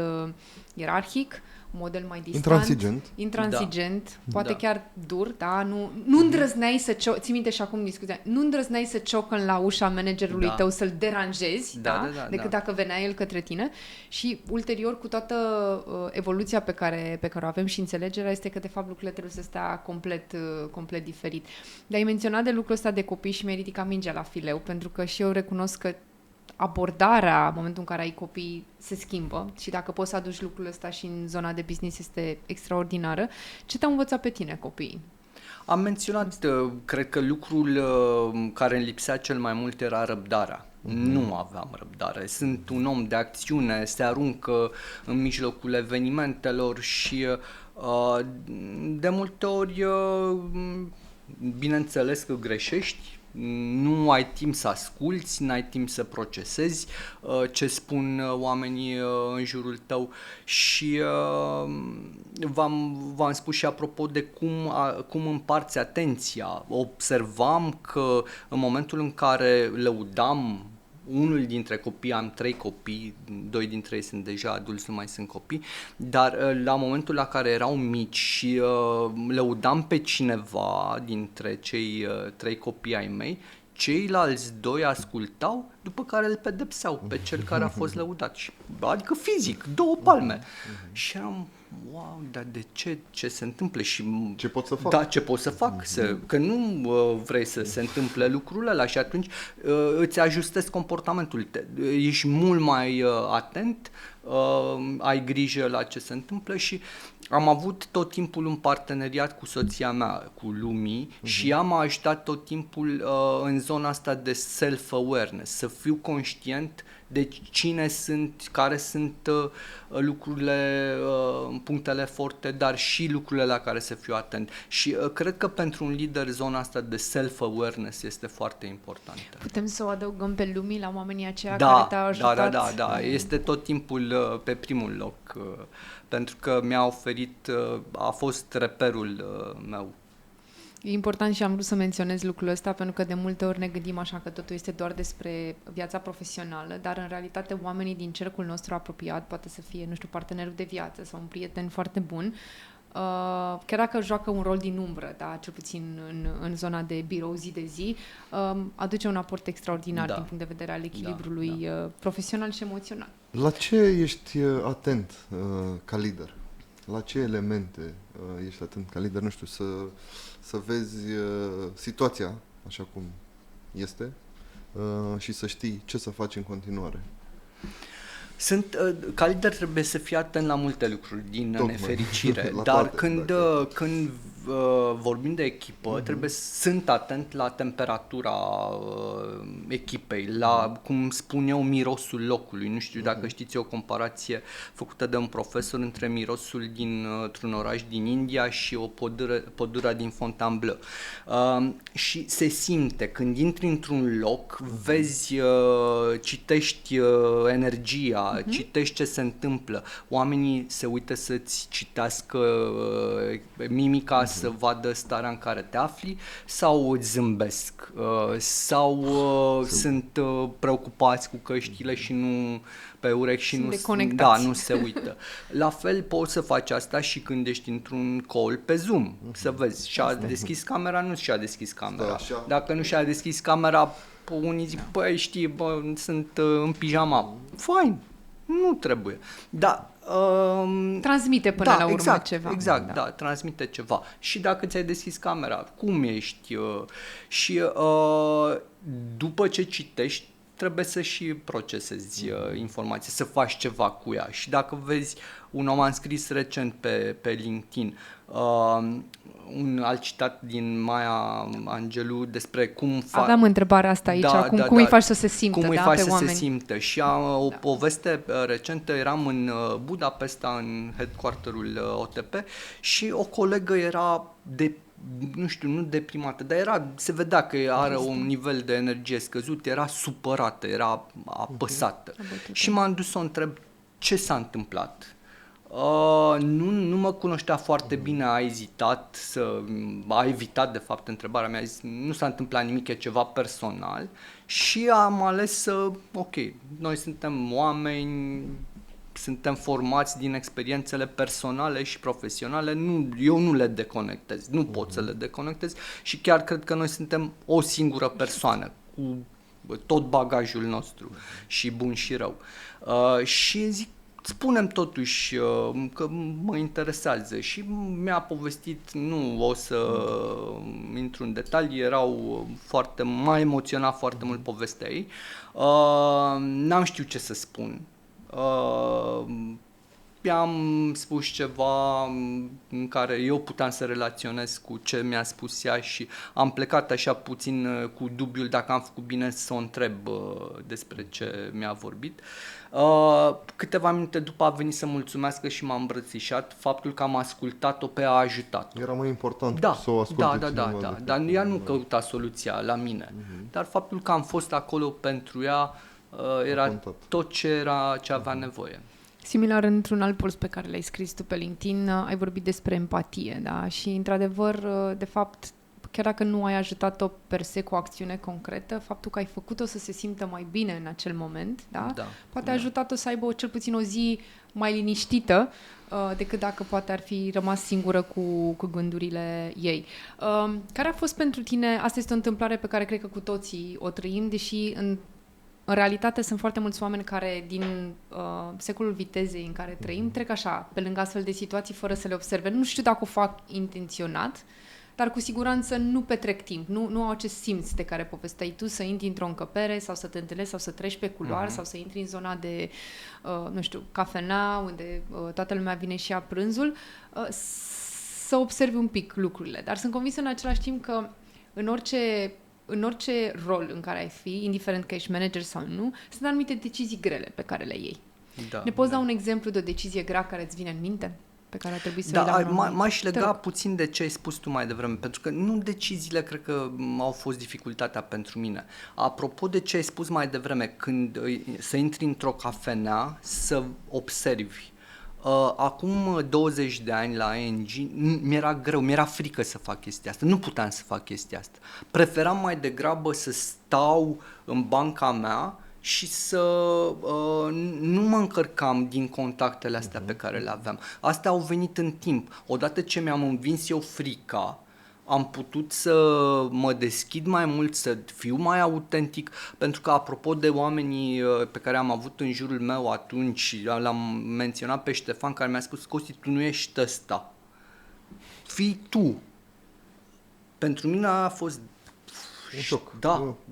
ierarhic, un model mai distant, intransigent, poate chiar dur, da? Nu îndrăzneai să ții minte și acum discuția, nu îndrăzneai să ciocăn la ușa managerului tău să-l deranjezi, decât dacă venea el către tine. Și ulterior, cu toată evoluția pe care o avem și înțelegerea, este că de fapt lucrurile trebuie să stea complet diferit. Dar ai menționat de lucrul ăsta de copii și mi-ai ridicat mingea la fileu, pentru că și eu recunosc că abordarea, în momentul în care ai copii, se schimbă și dacă poți să aduci lucrul ăsta și în zona de business este extraordinară. Ce te-au învățat pe tine copiii? Am menționat, cred că lucrul care îmi lipsea cel mai mult era răbdarea. Nu aveam răbdare. Sunt un om de acțiune, se aruncă în mijlocul evenimentelor și de multe ori, bineînțeles că greșești, nu ai timp să asculți, n-ai timp să procesezi ce spun oamenii în jurul tău și v-am spus și apropo de cum împarți atenția. Observam că în momentul în care lăudam unul dintre copii, am 3 copii, 2 dintre ei sunt deja adulți, nu mai sunt copii, dar la momentul la care erau mici și lăudam pe cineva dintre cei 3 copii ai mei, ceilalți 2 ascultau, după care îl pedepseau pe cel care a fost lăudat. Adică fizic, 2 palme. Și eram, wow, dar de ce? Ce se întâmplă? Și ce pot să fac? Da, ce pot să fac? Că nu vrei să se întâmple lucrurile alea și atunci îți ajustezi comportamentul. Ești mult mai atent, ai grijă la ce se întâmplă și am avut tot timpul un parteneriat cu soția mea, cu Lumi, și ea m-a ajutat tot timpul în zona asta de self-awareness, să fiu conștient de cine sunt, care sunt lucrurile, punctele forte, dar și lucrurile la care să fiu atent. Și cred că pentru un lider zona asta de self-awareness este foarte importantă. Putem să o adăugăm pe Lumi la oamenii aceia care te-au ajutat? Da. Este tot timpul pe primul loc, pentru că mi-a oferit, a fost reperul meu. E important și am vrut să menționez lucrul ăsta pentru că de multe ori ne gândim așa că totul este doar despre viața profesională, dar în realitate oamenii din cercul nostru apropiat, poate să fie, nu știu, partenerul de viață sau un prieten foarte bun, chiar dacă joacă un rol din umbră, da, cel puțin în zona de birou zi de zi, aduce un aport extraordinar din punct de vedere al echilibrului profesional și emoțional. La ce ești atent ca lider? La ce elemente ești atent ca lider? Nu știu, să vezi situația așa cum este și să știi ce să faci în continuare. Ca lider trebuie să fii atent la multe lucruri din nefericire, dar când vorbim de echipă, sunt atent la temperatura echipei, la, cum spun eu, mirosul locului. Nu știu dacă știți, o comparație făcută de un profesor între mirosul dintr-un oraș din India și o pădure din Fontainebleau. Și se simte, când intri într-un loc, vezi, citești energia, citești ce se întâmplă, oamenii se uită să-ți citească mimica, să vadă starea în care te afli, sau îți zâmbesc, sau sunt preocupați cu căștile și nu pe urechi și nu se uită. La fel poți să faci asta și când ești într-un call pe Zoom, să vezi, și-a deschis camera, nu și-a deschis camera. Dacă nu și-a deschis camera, unii zic, păi știi, sunt în pijama. Fine, nu trebuie. Da, transmite până la urmă ceva. Exact, da, transmite ceva. Și dacă ți-ai deschis camera, cum ești? Și după ce citești, trebuie să și procesezi informații, să faci ceva cu ea. Și dacă vezi, un om a scris recent pe LinkedIn, un alt citat din Maya Angelou despre cum aveam întrebarea asta aici, cum îi faci să se simtă, cum îi faci să oameni. Se simtă. Și o poveste recentă, eram în Budapesta, în headquarterul OTP, și o colegă era nu deprimată, dar se vedea că are un nivel de energie scăzut, era supărată, era apăsată. Și m-am dus să o întreb ce s-a întâmplat. Nu mă cunoștea foarte bine, a evitat de fapt întrebarea mea, a zis, nu s-a întâmplat nimic, e ceva personal, și am ales noi suntem oameni, suntem formați din experiențele personale și profesionale, eu nu le deconectez, nu pot să le deconectez, și chiar cred că noi suntem o singură persoană cu tot bagajul nostru, și bun și rău. Și zic, spunem totuși că mă interesează, și mi-a povestit, nu o să intru în detalii, m-a emoționat foarte mult povestea ei, n-am știut ce să spun. I-am spus ceva în care eu puteam să relaționez cu ce mi-a spus ea și am plecat așa puțin cu dubiul dacă am făcut bine să o întreb despre ce mi-a vorbit. Câteva minute după a venit să mulțumească și m-a îmbrățișat. Faptul că am ascultat-o pe ea a ajutat. Era mai important să o asculte. Da. Dar ea nu căuta soluția la mine. Dar faptul că am fost acolo pentru ea era tot ce avea nevoie. Similar, într-un alt post pe care l-ai scris tu pe LinkedIn, ai vorbit despre empatie, da? Și, într-adevăr, de fapt, chiar dacă nu ai ajutat-o per se cu o acțiune concretă, faptul că ai făcut-o să se simtă mai bine în acel moment, da? Poate a ajutat-o să aibă cel puțin o zi mai liniștită decât dacă poate ar fi rămas singură cu gândurile ei. Care a fost pentru tine, asta este o întâmplare pe care cred că cu toții o trăim, deși în realitate sunt foarte mulți oameni care din secolul vitezei în care trăim trec așa, pe lângă astfel de situații fără să le observe. Nu știu dacă o fac intenționat, dar cu siguranță nu petrec timp, nu au acest simț de care povesteai tu, să intri într-o încăpere sau să te întâlnești sau să treci pe culoar sau să intri în zona de, nu știu, cafenea, unde toată lumea vine și ia prânzul, să observi un pic lucrurile. Dar sunt convinsă în același timp că în orice rol în care ai fi, indiferent că ești manager sau nu, sunt anumite decizii grele pe care le iei. Ne poți da un exemplu de o decizie grea care îți vine în minte? Pe care ar trebui să m-aș lega puțin de ce ai spus tu mai devreme, pentru că nu deciziile cred că au fost dificultatea pentru mine. Apropo de ce ai spus mai devreme, când să intri într-o cafenea, să observi. Acum 20 de ani la ING mi-era greu, mi-era frică să fac chestia asta, nu puteam să fac chestia asta. Preferam mai degrabă să stau în banca mea și să nu mă încărcam din contactele astea pe care le aveam. Astea au venit în timp. Odată ce mi-am învins eu frica, am putut să mă deschid mai mult, să fiu mai autentic, pentru că apropo de oamenii pe care am avut în jurul meu atunci, l-am menționat pe Ștefan care mi-a spus: Costi, tu nu ești ăsta, fii tu. Pentru mine a fost un șoc.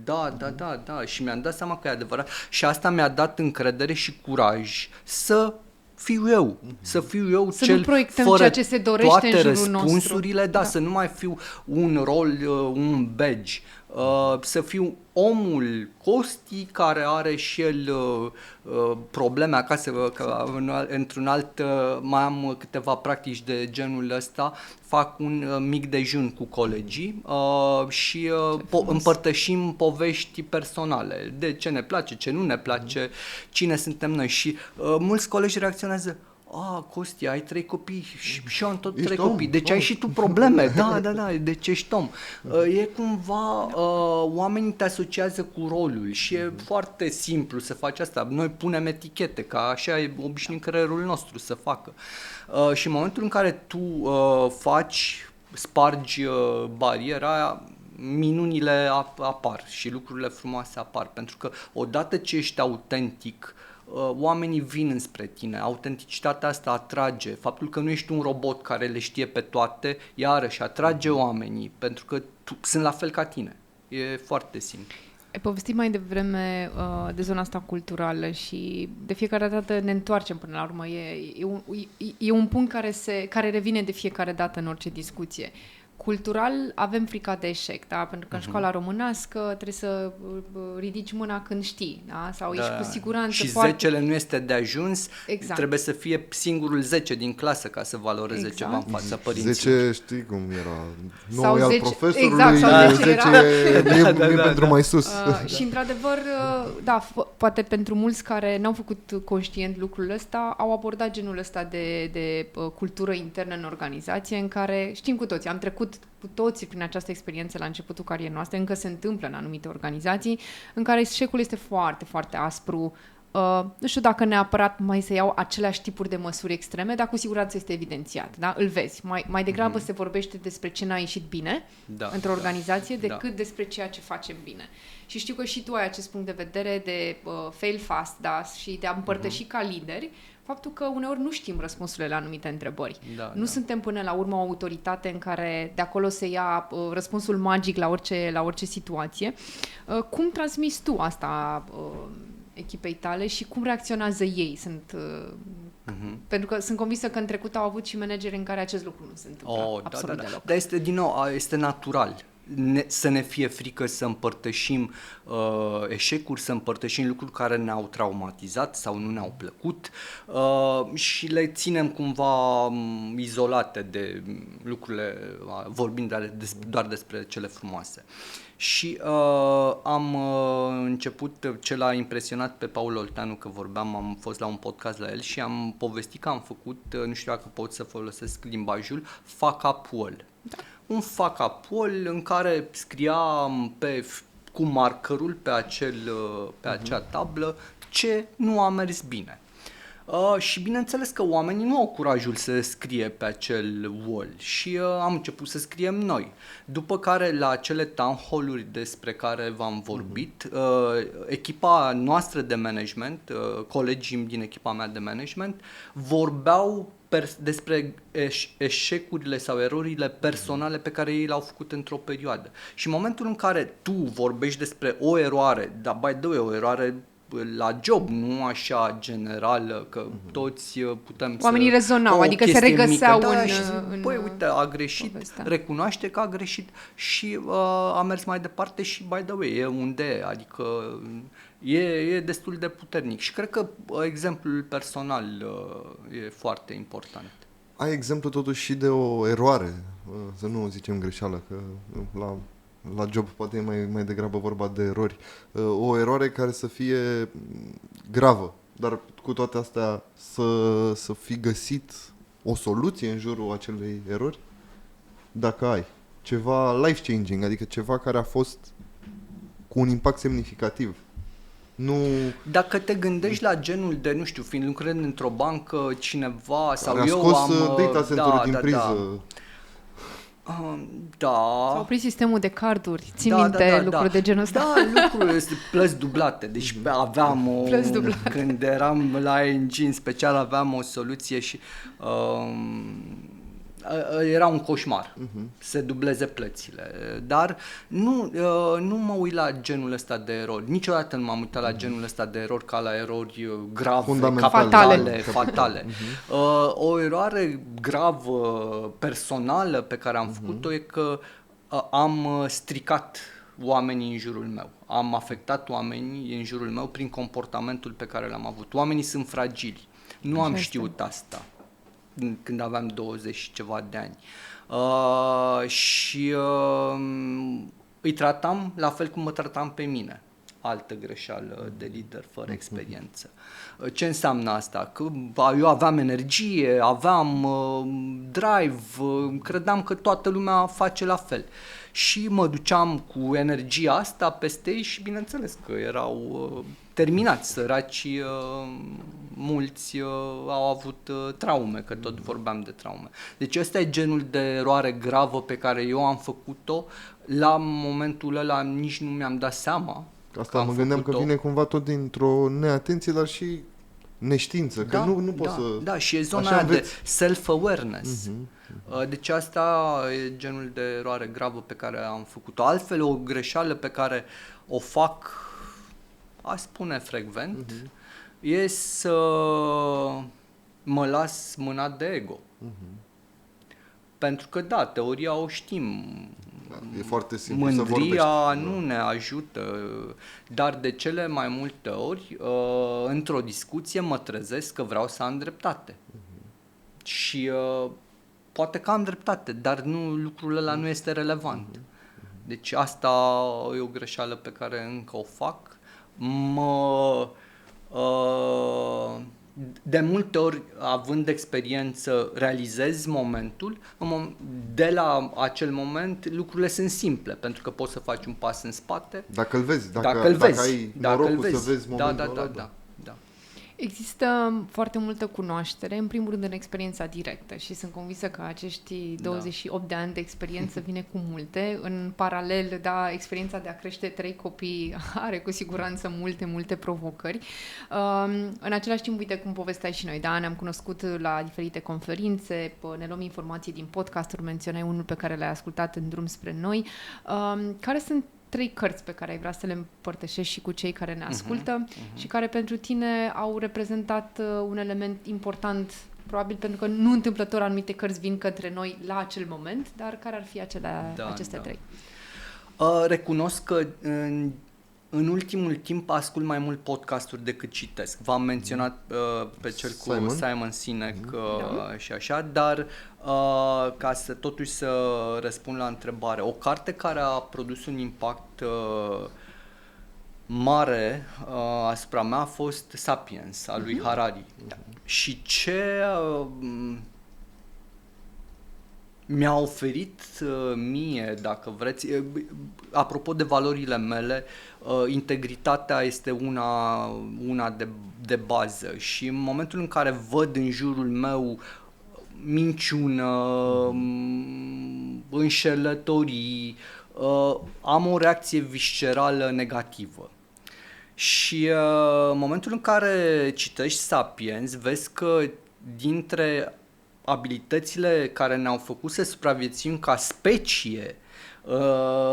Da, și mi-am dat seama că e adevărat și asta mi-a dat încredere și curaj să fiu eu, să fiu eu să cel nu proiectăm fără ceea ce se dorește toate în jurul răspunsurile, nostru. Să nu mai fiu un rol, un badge, să fiu omul Costi care are și el probleme acasă, într-un alt, mai am câteva practici de genul ăsta, fac un mic dejun cu colegii și împărtășim povești personale, de ce ne place, ce nu ne place, cine suntem noi și mulți colegi reacționează: Costi, ai 3 copii și eu am tot 3 copii, deci ai și tu probleme. Da, deci ești om. E cumva, oamenii te asociază cu rolul și e foarte simplu să faci asta. Noi punem etichete, că așa e obișnuit creierul nostru să facă. Și în momentul în care tu spargi bariera aia, minunile apar și lucrurile frumoase apar, pentru că odată ce ești autentic, oamenii vin înspre tine, autenticitatea asta atrage, faptul că nu ești un robot care le știe pe toate, iarăși atrage oamenii, pentru că sunt la fel ca tine, e foarte simplu. Ai povestit mai devreme de zona asta culturală și de fiecare dată ne întoarcem până la urmă, e un punct care revine de fiecare dată în orice discuție. Cultural avem frica de eșec, da? Pentru că în școala românească trebuie să ridici mâna când știi, da? Sau ești cu siguranță și 10-le nu este de ajuns, trebuie să fie singurul 10 din clasă ca să valoreze ceva în fața părinților. 10 știi cum era, 9 sau al 10, profesorului, sau 10 e pentru mai sus. Și într-adevăr, poate pentru mulți care n-au făcut conștient lucrul ăsta, au abordat genul ăsta de cultură internă în organizație, în care știm cu toții, am trecut cu toții prin această experiență la începutul carierei noastre, încă se întâmplă în anumite organizații, în care eșecul este foarte, foarte aspru. Nu știu dacă neapărat mai se iau aceleași tipuri de măsuri extreme, dar cu siguranță este evidențiat. Da? Îl vezi. Mai degrabă se vorbește despre ce n-a ieșit bine într-o organizație decât despre ceea ce facem bine. Și știu că și tu ai acest punct de vedere de fail fast, da? Și de a împărtăși ca lideri faptul că uneori nu știm răspunsurile la anumite întrebări. Nu suntem până la urmă o autoritate în care de acolo se ia răspunsul magic la orice situație. Cum transmiți tu asta echipei tale și cum reacționează ei? Pentru că sunt convinsă că în trecut au avut și manageri în care acest lucru nu se întâmplă absolut deloc. Dar este natural. Să ne fie frică să împărtășim eșecuri, să împărtășim lucruri care ne-au traumatizat sau nu ne-au plăcut și le ținem cumva izolate de lucrurile, vorbind doar despre cele frumoase. Și am început, ce l-a impresionat pe Paul Olteanu, că vorbeam, am fost la un podcast la el și am povestit că am făcut, nu știu dacă pot să folosesc limbajul, fuck up wall. un fuck-up-ol în care scriam cu markerul pe acea tablă ce nu a mers bine. Și bineînțeles că oamenii nu au curajul să scrie pe acel wall și am început să scriem noi. După care la acele town hall-uri despre care v-am vorbit, echipa noastră de management, colegii din echipa mea de management, vorbeau despre eșecurile sau erorile personale pe care ei le-au făcut într-o perioadă. Și în momentul în care tu vorbești despre o eroare, dar by the way, o eroare la job, nu așa general, că toți putem oamenii rezonau, adică se regăseau în băi, uite, a greșit, povestea. recunoaște că a greșit și a mers mai departe și by the way, e unde e, adică e destul de puternic și cred că exemplul personal e foarte important. Ai exemplu totuși și de o eroare, să nu zicem greșeală, că la job poate e mai degrabă vorba de erori. O eroare care să fie gravă, dar cu toate astea să fi găsit o soluție în jurul acelei erori, dacă ai ceva life-changing, adică ceva care a fost cu un impact semnificativ. Nu... Dacă te gândești la genul de, nu știu, fiind lucrând într-o bancă, cineva sau care eu scos am... data center-ul din priză. Da. S-a oprit sistemul de carduri. Ții minte lucruri de genul ăsta? Da, lucruri, plăți dublate. Deci aveam când eram la ING în special aveam o soluție și era un coșmar să dubleze plățile. Dar nu mă uit la genul ăsta de erori. Niciodată nu m-am uitat la genul ăsta de erori ca la erori grave, fatale. O eroare gravă personală pe care am făcut-o e că am stricat oamenii în jurul meu. Am afectat oamenii în jurul meu prin comportamentul pe care l-am avut. Oamenii sunt fragili. Nu am știut asta când aveam 20 și ceva de ani. Și îi tratam la fel cum mă tratam pe mine. Altă greșeală de lider fără experiență. Ce înseamnă asta? Că eu aveam energie, aveam drive, credeam că toată lumea face la fel. Și mă duceam cu energia asta peste ei și bineînțeles că erau terminați, săraci, mulți au avut traume, că tot vorbeam de traume. Deci ăsta e genul de eroare gravă pe care eu am făcut-o. La momentul ăla nici nu mi-am dat seama. Asta mă gândeam că vine cumva tot dintr-o neatenție, dar și neștiință, că nu poți să... Da, și e zona aia de self-awareness. Deci asta e genul de eroare gravă pe care am făcut-o. Altfel, o greșeală pe care o fac, aș spune frecvent, e să mă las mânat de ego. Pentru că, da, teoria o știm. E foarte simplu Mândria să vorbești. nu ne ajută, dar de cele mai multe ori, într-o discuție mă trezesc că vreau să am dreptate. Și poate că am dreptate, dar lucrul ăla nu este relevant. Deci asta e o greșeală pe care încă o fac. De multe ori, având experiență, realizez momentul, de la acel moment lucrurile sunt simple, pentru că poți să faci un pas în spate. Dacă îl vezi, dacă ai norocul să vezi momentul ăla. Da. Există foarte multă cunoaștere, în primul rând în experiența directă și sunt convinsă că acești 28 de ani de experiență vine cu multe. În paralel, experiența de a crește 3 copii are cu siguranță multe provocări. În același timp, uite cum povesteai și noi, ne-am cunoscut la diferite conferințe, ne luăm informații din podcasturi, menționai unul pe care l-ai ascultat în drum spre noi. Care sunt 3 cărți pe care ai vrea să le împărtășești și cu cei care ne ascultă și care pentru tine au reprezentat un element important, probabil pentru că nu întâmplător anumite cărți vin către noi la acel moment, dar care ar fi aceste 3? Recunosc că în ultimul timp ascult mai mult podcasturi decât citesc. V-am menționat pe cel cu Simon Sinek și așa, dar ca să totuși să răspund la întrebare, o carte care a produs un impact mare asupra mea a fost Sapiens, al lui Harari. Și ce mi-a oferit mie, dacă vreți, apropo de valorile mele, integritatea este una de bază și în momentul în care văd în jurul meu minciună, înșelătorii, am o reacție viscerală negativă. Și în momentul în care citești Sapiens, vezi că dintre abilitățile care ne-au făcut să supraviețuim ca specie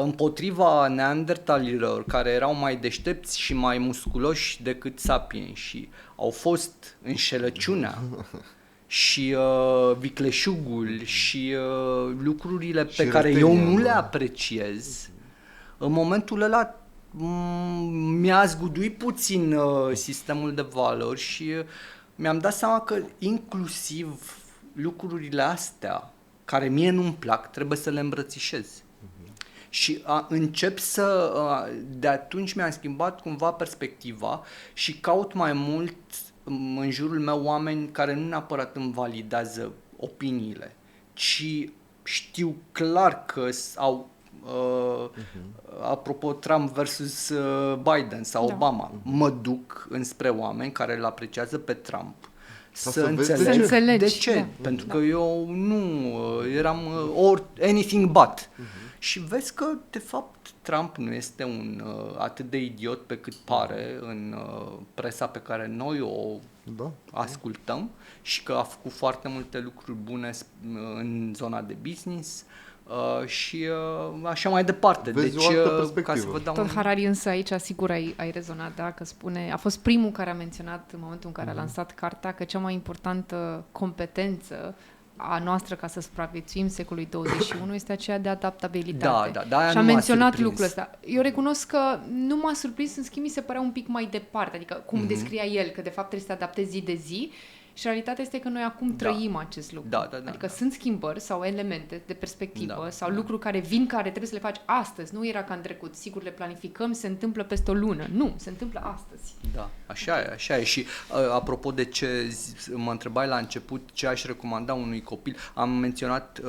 împotriva neandertalilor, care erau mai deștepți și mai musculoși decât sapiens, și au fost înșelăciunea și vicleșugul și lucrurile pe care eu nu le apreciez, în momentul ăla mi-a zguduit puțin sistemul de valori și mi-am dat seama că inclusiv lucrurile astea care mie nu-mi plac, trebuie să le îmbrățișez. Și de atunci mi-am schimbat cumva perspectiva și caut mai mult în jurul meu oameni care nu neapărat îmi validează opiniile, ci știu clar că au apropo Trump versus Biden sau Obama, mă duc înspre oameni care îl apreciază pe Trump să înțeleg de ce. Da. Pentru că eu nu eram anything but. Și vezi că de fapt Trump nu este un atât de idiot pe cât pare în presa pe care noi o ascultăm și că a făcut foarte multe lucruri bune în zona de business. Și așa mai departe. Vezi deci, ca să vă dau tot Harari însă aici sigur ai rezonat, da? Că spune, a fost primul care a menționat în momentul în care a lansat cartea că cea mai importantă competență a noastră ca să supraviețuim secolului 21 este aceea de adaptabilitate. Da, și a menționat lucrul ăsta. Eu recunosc că nu m-a surprins, în schimb mi se părea un pic mai departe, adică cum descria el, că de fapt trebuie să te adaptezi zi de zi. Și realitatea este că noi acum trăim acest lucru. Adică sunt schimbări sau elemente de perspectivă sau lucruri care vin, care trebuie să le faci astăzi. Nu era ca în trecut. Sigur, le planificăm, se întâmplă peste o lună. Nu, se întâmplă astăzi. Da, așa e. Și apropo de ce mă întrebai la început, ce aș recomanda unui copil, am menționat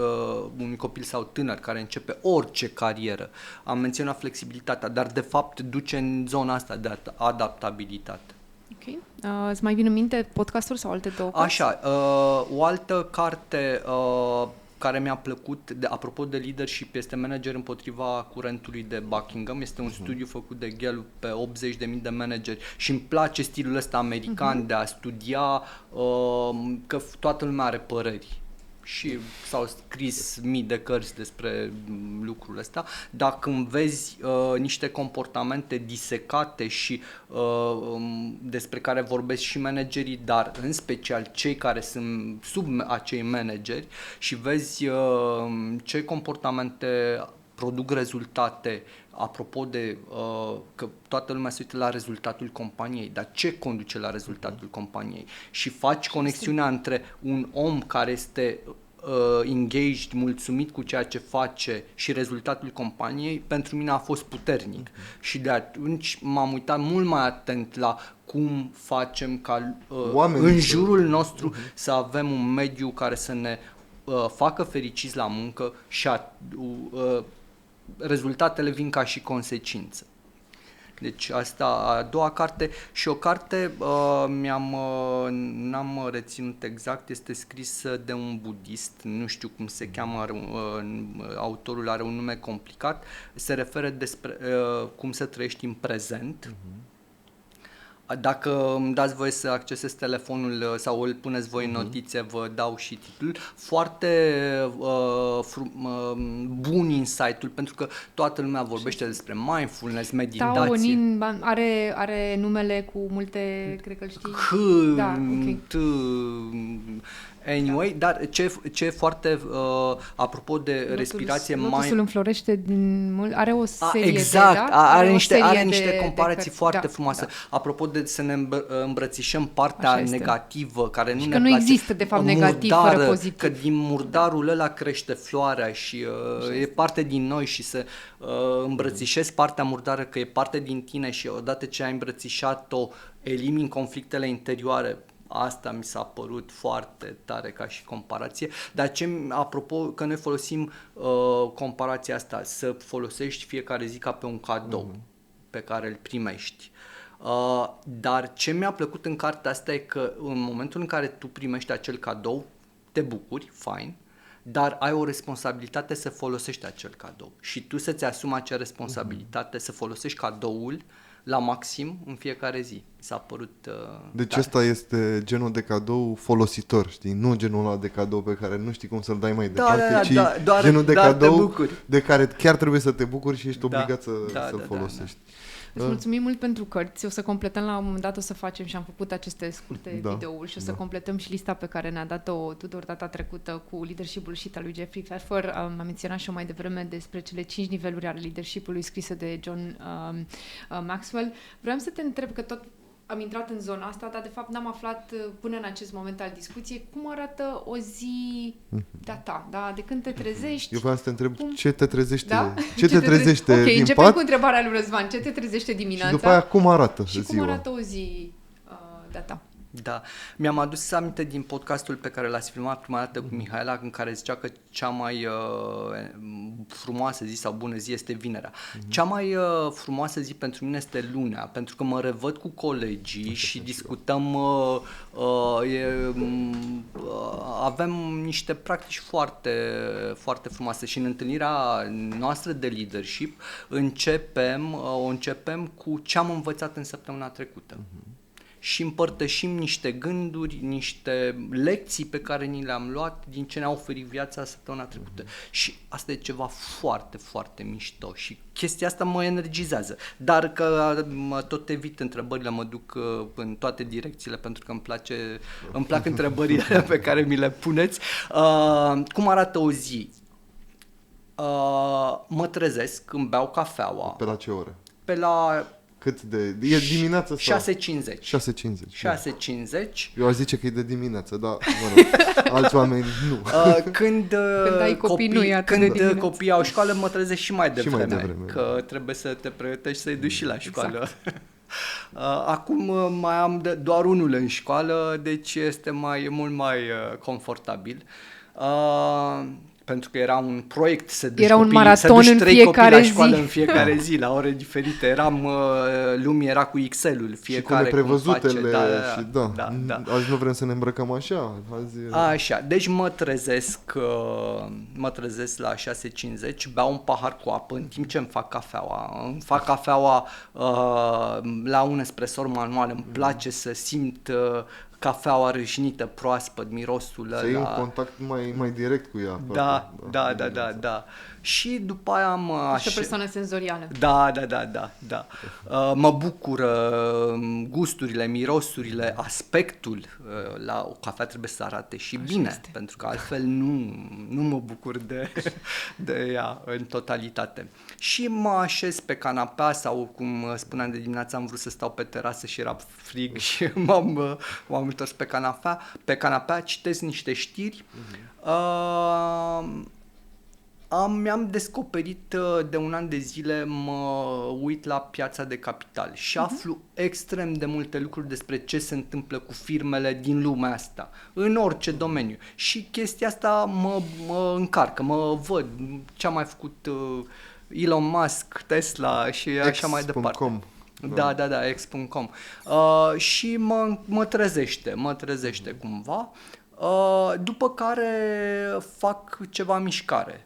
unui copil sau tânăr care începe orice carieră. Am menționat flexibilitatea, dar de fapt duce în zona asta de adaptabilitate. Ok. Îți mai vin în minte podcasturi sau alte două cărți? Așa, o altă carte care mi-a plăcut, apropo de leadership, este Manager împotriva curentului de Buckingham. Este un studiu făcut de Gallup pe 80.000 de manageri și îmi place stilul ăsta american de a studia că toată lumea are păreri. Și s-au scris mii de cărți despre lucrul ăsta. Dacă îmi vezi niște comportamente disecate și despre care vorbesc și managerii, dar în special cei care sunt sub acei manageri, și vezi ce comportamente produc rezultate, apropo de că toată lumea se uită la rezultatul companiei, dar ce conduce la rezultatul companiei? Și faci conexiunea între un om care este engaged, mulțumit cu ceea ce face și rezultatul companiei, pentru mine a fost puternic. Și de atunci m-am uitat mult mai atent la cum facem ca în jurul nostru să avem un mediu care să ne facă fericiți la muncă și rezultatele vin ca și consecință. Deci asta a doua carte. Și o carte n-am reținut exact, este scrisă de un budist, nu știu cum se cheamă, autorul are un nume complicat, se referă despre cum să trăiești în prezent. Dacă îmi dați voie să accesez telefonul sau îl puneți voi în notițe, vă dau și titlul. Foarte bun insight-ul, pentru că toată lumea vorbește despre mindfulness, meditație. Tao Nin are numele cu multe, cred că îl știi. Anyway, dar ce e foarte, apropo de respirație... Lotusul înflorește din mult, are o serie exact, are niște comparații foarte frumoase. Apropo de să ne îmbrățișăm partea negativă, care nu ne place. Nu există, de fapt, negativ fără pozitiv. Că din murdarul ăla crește floarea și e parte din noi și să îmbrățișezi partea murdară, că e parte din tine și odată ce ai îmbrățișat-o, elimini conflictele interioare, Asta mi s-a părut foarte tare ca și comparație, dar apropo că noi folosim comparația asta, să folosești fiecare zi ca pe un cadou pe care îl primești. Dar ce mi-a plăcut în cartea asta e că în momentul în care tu primești acel cadou, te bucuri, fine, dar ai o responsabilitate să folosești acel cadou și tu să-ți asumi acea responsabilitate, să folosești cadoul la maxim în fiecare zi. S-a părut deci ăsta este genul de cadou folositor, știi? Nu genul ăla de cadou pe care nu știi cum să-l dai mai departe, ci genul de cadou de care chiar trebuie să te bucuri și ești obligat să-l folosești. Îți mulțumim mult pentru cărți. O să completăm la un moment dat, o să facem și am făcut aceste scurte videouri și o să completăm și lista pe care ne-a dat-o Tudor data trecută cu Leadership Bullshit al lui Jeffrey Pfeffer. Am menționat și eu mai devreme despre cele 5 niveluri ale leadership-ului scrise de John Maxwell. Vreau să te întreb că tot am intrat în zona asta, dar de fapt n-am aflat până în acest moment al discuției cum arată o zi de-a ta, da? De când te trezești? Eu vreau să te întreb ce te trezește, ce te trezește din pat? Ok, începem cu întrebarea lui Răzvan. Ce te trezește dimineața? Și după aia cum arată ziua? Și cum arată o zi de-a ta? Da, mi-am adus aminte din podcastul pe care l-ați filmat prima dată cu Mihaela, în care zicea că cea mai frumoasă zi sau bună zi este vinerea. Cea mai frumoasă zi pentru mine este lunea, pentru că mă revăd cu colegii și discutăm, avem niște practici foarte, foarte frumoase și în întâlnirea noastră de leadership începem cu ce am învățat în săptămâna trecută. Și împărtășim niște gânduri, niște lecții pe care ni le-am luat din ce ne-a oferit viața săptămâna trecută. Și asta e ceva foarte, foarte mișto și chestia asta mă energizează. Dar că tot evit întrebările, mă duc în toate direcțiile pentru că îmi plac întrebările pe care mi le puneți. Cum arată o zi? Mă trezesc, îmi beau cafeaua. Pe la ce oră? Pe la... Cât de... E dimineața sau? 6:50. 6:50. Eu aș zice că e de dimineață, dar mă rog, alți oameni nu. Când ai copii, nu e atât de dimineață. Când copiii au școală, mă trezesc și mai devreme. Că trebuie să te pregătești să-i duci și la școală. Exact. Acum mai am doar unul în școală, deci este mult mai confortabil. Pentru că era un proiect să duci un maraton în fiecare zi. În fiecare zi, la ore diferite. Lumea era cu Excel-ul, fiecare și cu neprevăzutele. Da. Azi nu vrem să ne îmbrăcăm așa. Așa, deci mă trezesc la 6:50, beau un pahar cu apă în timp ce îmi fac cafeaua. Îmi fac cafeaua la un espresor manual, îmi place să simt cafeaua râșnită, proaspăt, mirosul ăla. Să iei un contact mai direct cu ea. Da. Și după aia Este o persoană senzorială. Da. Mă bucură gusturile, mirosurile, aspectul. La o cafea trebuie să arate și așa bine, este. Pentru că altfel nu mă bucur de ea în totalitate. Și mă așez pe canapea sau, cum spuneam de dimineață, am vrut să stau pe terasă și era frig și m-am întors pe canapea, citesc niște știri. Mi-am descoperit de un an de zile, mă uit la piața de capital și aflu extrem de multe lucruri despre ce se întâmplă cu firmele din lumea asta, în orice domeniu. Și chestia asta mă încarcă, mă văd ce a mai făcut Elon Musk, Tesla și așa mai departe. Da, X.com. Și mă trezește cumva, după care fac ceva mișcare.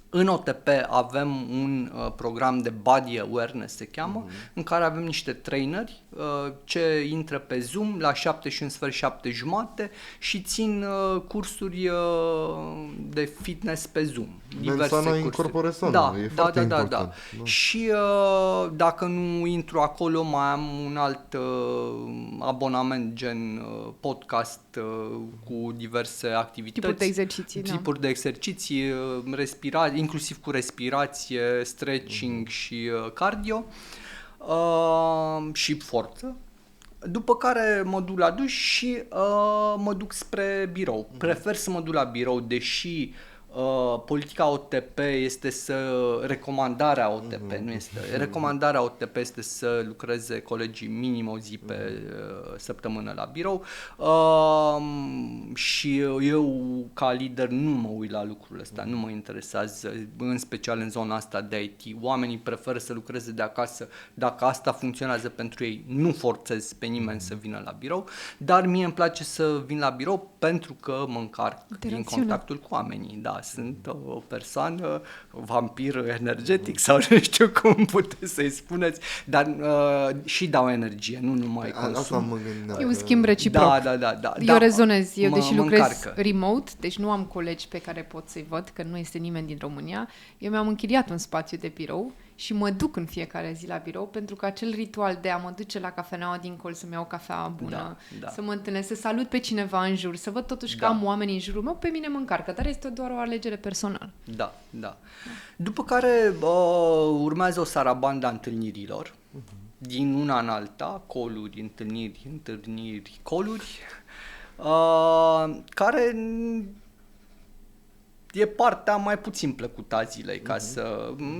În OTP avem un program de Body Awareness, se cheamă, în care avem niște traineri ce intră pe Zoom la 7:15, 7:30 și țin cursuri de fitness pe Zoom. Diverse cursuri. Da. Și dacă nu intru acolo, mai am un alt abonament gen podcast cu diverse activități. Tipuri de exerciții, inclusiv cu respirație, stretching și cardio și forță. După care mă duc la duș și mă duc spre birou. Prefer să mă duc la birou, deși politica OTP este recomandarea OTP, nu este. Recomandarea OTP este să lucreze colegii minim o zi pe săptămână la birou și eu ca lider nu mă uit la lucrurile astea, nu mă interesează, în special în zona asta de IT. Oamenii preferă să lucreze de acasă, dacă asta funcționează pentru ei, nu forțez pe nimeni să vină la birou, dar mie îmi place să vin la birou pentru că mă încarc din contactul cu oamenii, da. Sunt o persoană, vampir energetic sau nu știu cum puteți să-i spuneți, dar și dau energie, nu numai consum. E un schimb reciproc. Da. Eu rezonez. Eu, deși lucrez remote, deci nu am colegi pe care pot să-i văd, că nu este nimeni din România, eu mi-am închiriat un spațiu de birou și mă duc în fiecare zi la birou pentru că acel ritual de a mă duce la cafeneaua dincolo, să-mi iau cafea bună, să mă întâlnesc, să salut pe cineva în jur, să văd totuși că am oameni în jurul meu, pe mine mă încarcă, dar este doar o alegere personală. Da. După care urmează o sarabanda întâlnirilor, din una în alta, call-uri, întâlniri, call-uri, care e partea mai puțin plăcută a zilei,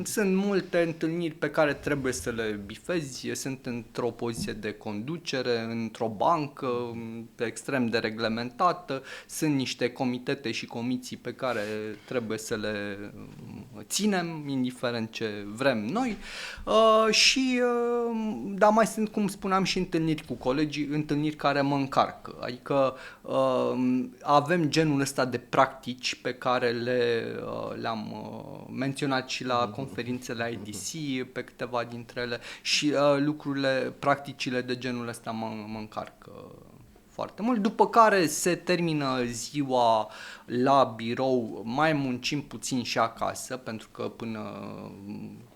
sunt multe întâlniri pe care trebuie să le bifezi, sunt într-o poziție de conducere, într-o bancă extrem de reglementată, sunt niște comitete și comisii pe care trebuie să le ținem, indiferent ce vrem noi, dar mai sunt, cum spuneam, și întâlniri cu colegii, întâlniri care mă încarcă, adică avem genul ăsta de practici pe care le-am menționat și la conferințele IDC, pe câteva dintre ele, și practicile de genul ăsta mă încarcă foarte mult, după care se termină ziua la birou, mai muncim puțin și acasă, pentru că până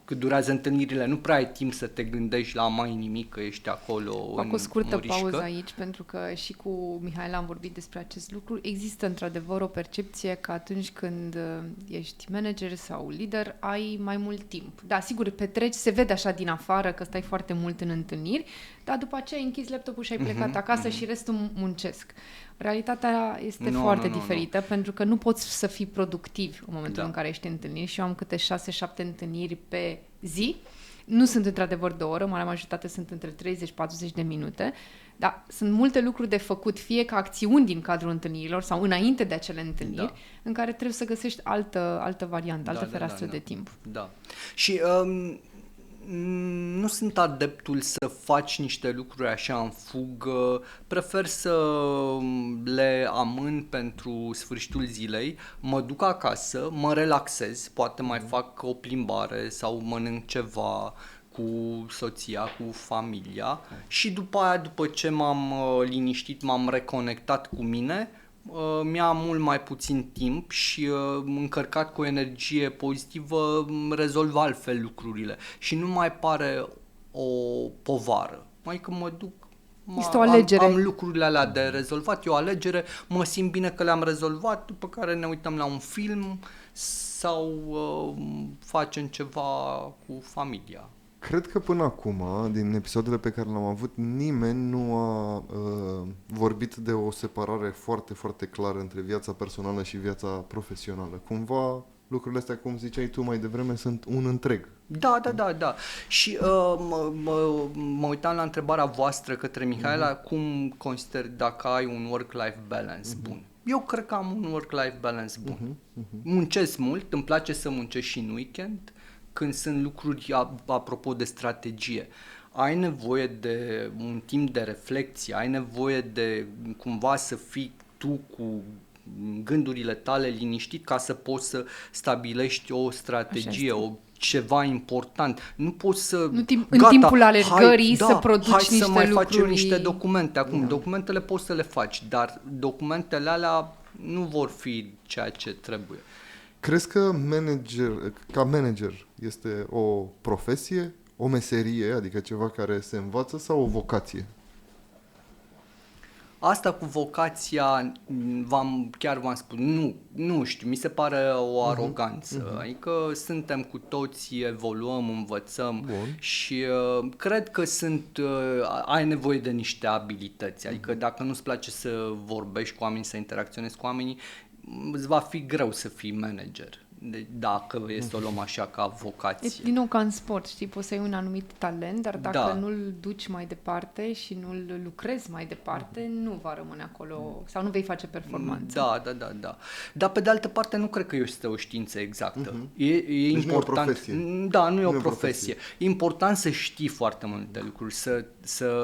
cât durează întâlnirile, nu prea ai timp să te gândești la mai nimic, că ești acolo. Fac o scurtă pauză aici, pentru că și cu Mihaela am vorbit despre acest lucru. Există într-adevăr o percepție că atunci când ești manager sau lider, ai mai mult timp. Da, sigur, petreci, se vede așa din afară că stai foarte mult în întâlniri, dar după aceea închizi laptopul și ai plecat acasă și restul muncesc. Realitatea este foarte diferită, pentru că nu poți să fii productiv în momentul în care ești în întâlniri, și eu am câte 6-7 întâlniri pe zi. Nu sunt într-adevăr de o oră, marea majoritate sunt între 30-40 de minute, dar sunt multe lucruri de făcut, fie ca acțiuni din cadrul întâlnirilor sau înainte de acele întâlniri, în care trebuie să găsești altă variantă, altă fereastră de timp. Da. Și nu sunt adeptul să faci niște lucruri așa în fugă, prefer să le amân pentru sfârșitul zilei, mă duc acasă, mă relaxez, poate mai fac o plimbare sau mănânc ceva cu soția, cu familia și după aia, după ce m-am liniștit, m-am reconectat cu mine, mi-a mult mai puțin timp și încărcat cu o energie pozitivă rezolv altfel lucrurile și nu mai pare o povară. Adică mă duc, este o alegere. Am lucrurile alea de rezolvat, e o alegere, mă simt bine că le-am rezolvat, după care ne uităm la un film sau facem ceva cu familia. Cred că până acum, din episoadele pe care le-am avut, nimeni nu a vorbit de o separare foarte, foarte clară între viața personală și viața profesională. Cumva, lucrurile astea, cum ziceai tu mai devreme, sunt un întreg. Da. Și mă uitam la întrebarea voastră către Mihaela, cum consider dacă ai un work-life balance bun. Eu cred că am un work-life balance bun. Muncesc mult, îmi place să muncesc și în weekend, când sunt lucruri, apropo de strategie, ai nevoie de un timp de reflexie, ai nevoie de cumva să fii tu cu gândurile tale liniștit ca să poți să stabilești o strategie, ceva important. Nu poți să... în timpul alergării să produci niște lucruri. Hai să mai facem niște documente. Acum, documentele poți să le faci, dar documentele alea nu vor fi ceea ce trebuie. Crezi că ca manager este o profesie, o meserie, adică ceva care se învață, sau o vocație? Asta cu vocația, chiar v-am spus, nu știu, mi se pare o aroganță. Adică suntem cu toții, evoluăm, învățăm. Bun. Și cred că ai nevoie de niște abilități. Adică dacă nu-ți place să vorbești cu oamenii, să interacționezi cu oamenii, îți va fi greu să fii manager. Dacă e să o luăm așa ca vocație. E din nou ca în sport, știi, poți să ai un anumit talent, dar dacă nu-l duci mai departe și nu-l lucrezi mai departe, nu va rămâne acolo sau nu vei face performanță. Da. Dar pe de altă parte nu cred că este o știință exactă. E deci important. Nu e o profesie. Da, nu e o profesie. E important să știi foarte multe lucruri, să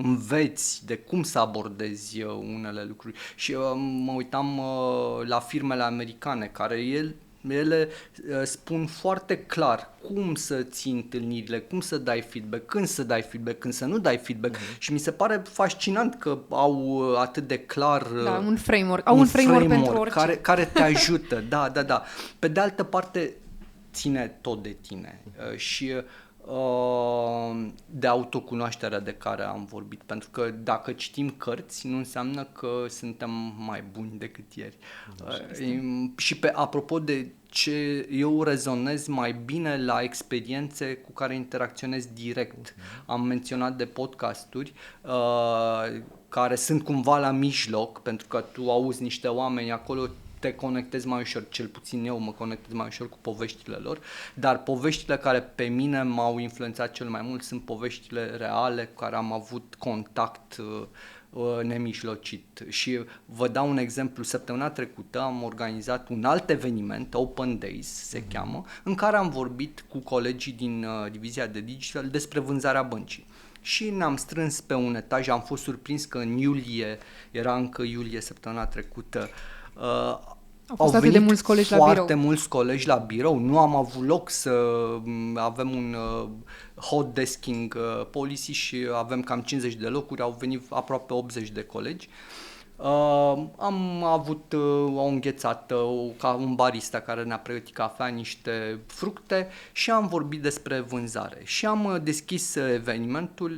înveți de cum să abordezi unele lucruri. Și mă uitam la firmele americane care ele spun foarte clar cum să ții întâlnirile, cum să dai feedback, când să dai feedback, când să nu dai feedback și mi se pare fascinant că au atât de clar un framework, un framework pentru orice. Care te ajută, da. Pe de altă parte ține tot de tine și de autocunoașterea de care am vorbit, pentru că dacă citim cărți nu înseamnă că suntem mai buni decât ieri. Și apropo de ce eu rezonez mai bine la experiențe cu care interacționez direct. Am menționat de podcasturi care sunt cumva la mijloc, pentru că tu auzi niște oameni acolo, te conectezi mai ușor, cel puțin eu mă conectez mai ușor cu poveștile lor, dar poveștile care pe mine m-au influențat cel mai mult sunt poveștile reale cu care am avut contact nemijlocit. Și vă dau un exemplu, săptămâna trecută am organizat un alt eveniment, Open Days se cheamă, în care am vorbit cu colegii din divizia de digital despre vânzarea băncii. Și ne-am strâns pe un etaj, am fost surprins că în iulie, era încă iulie săptămâna trecută, au venit de mulți colegi foarte mulți colegi la birou, nu am avut loc să avem un hot desking policy și avem cam 50 de locuri, au venit aproape 80 de colegi. Am avut o înghețată, un barista care ne-a pregătit cafea, niște fructe și am vorbit despre vânzare. Și am deschis evenimentul,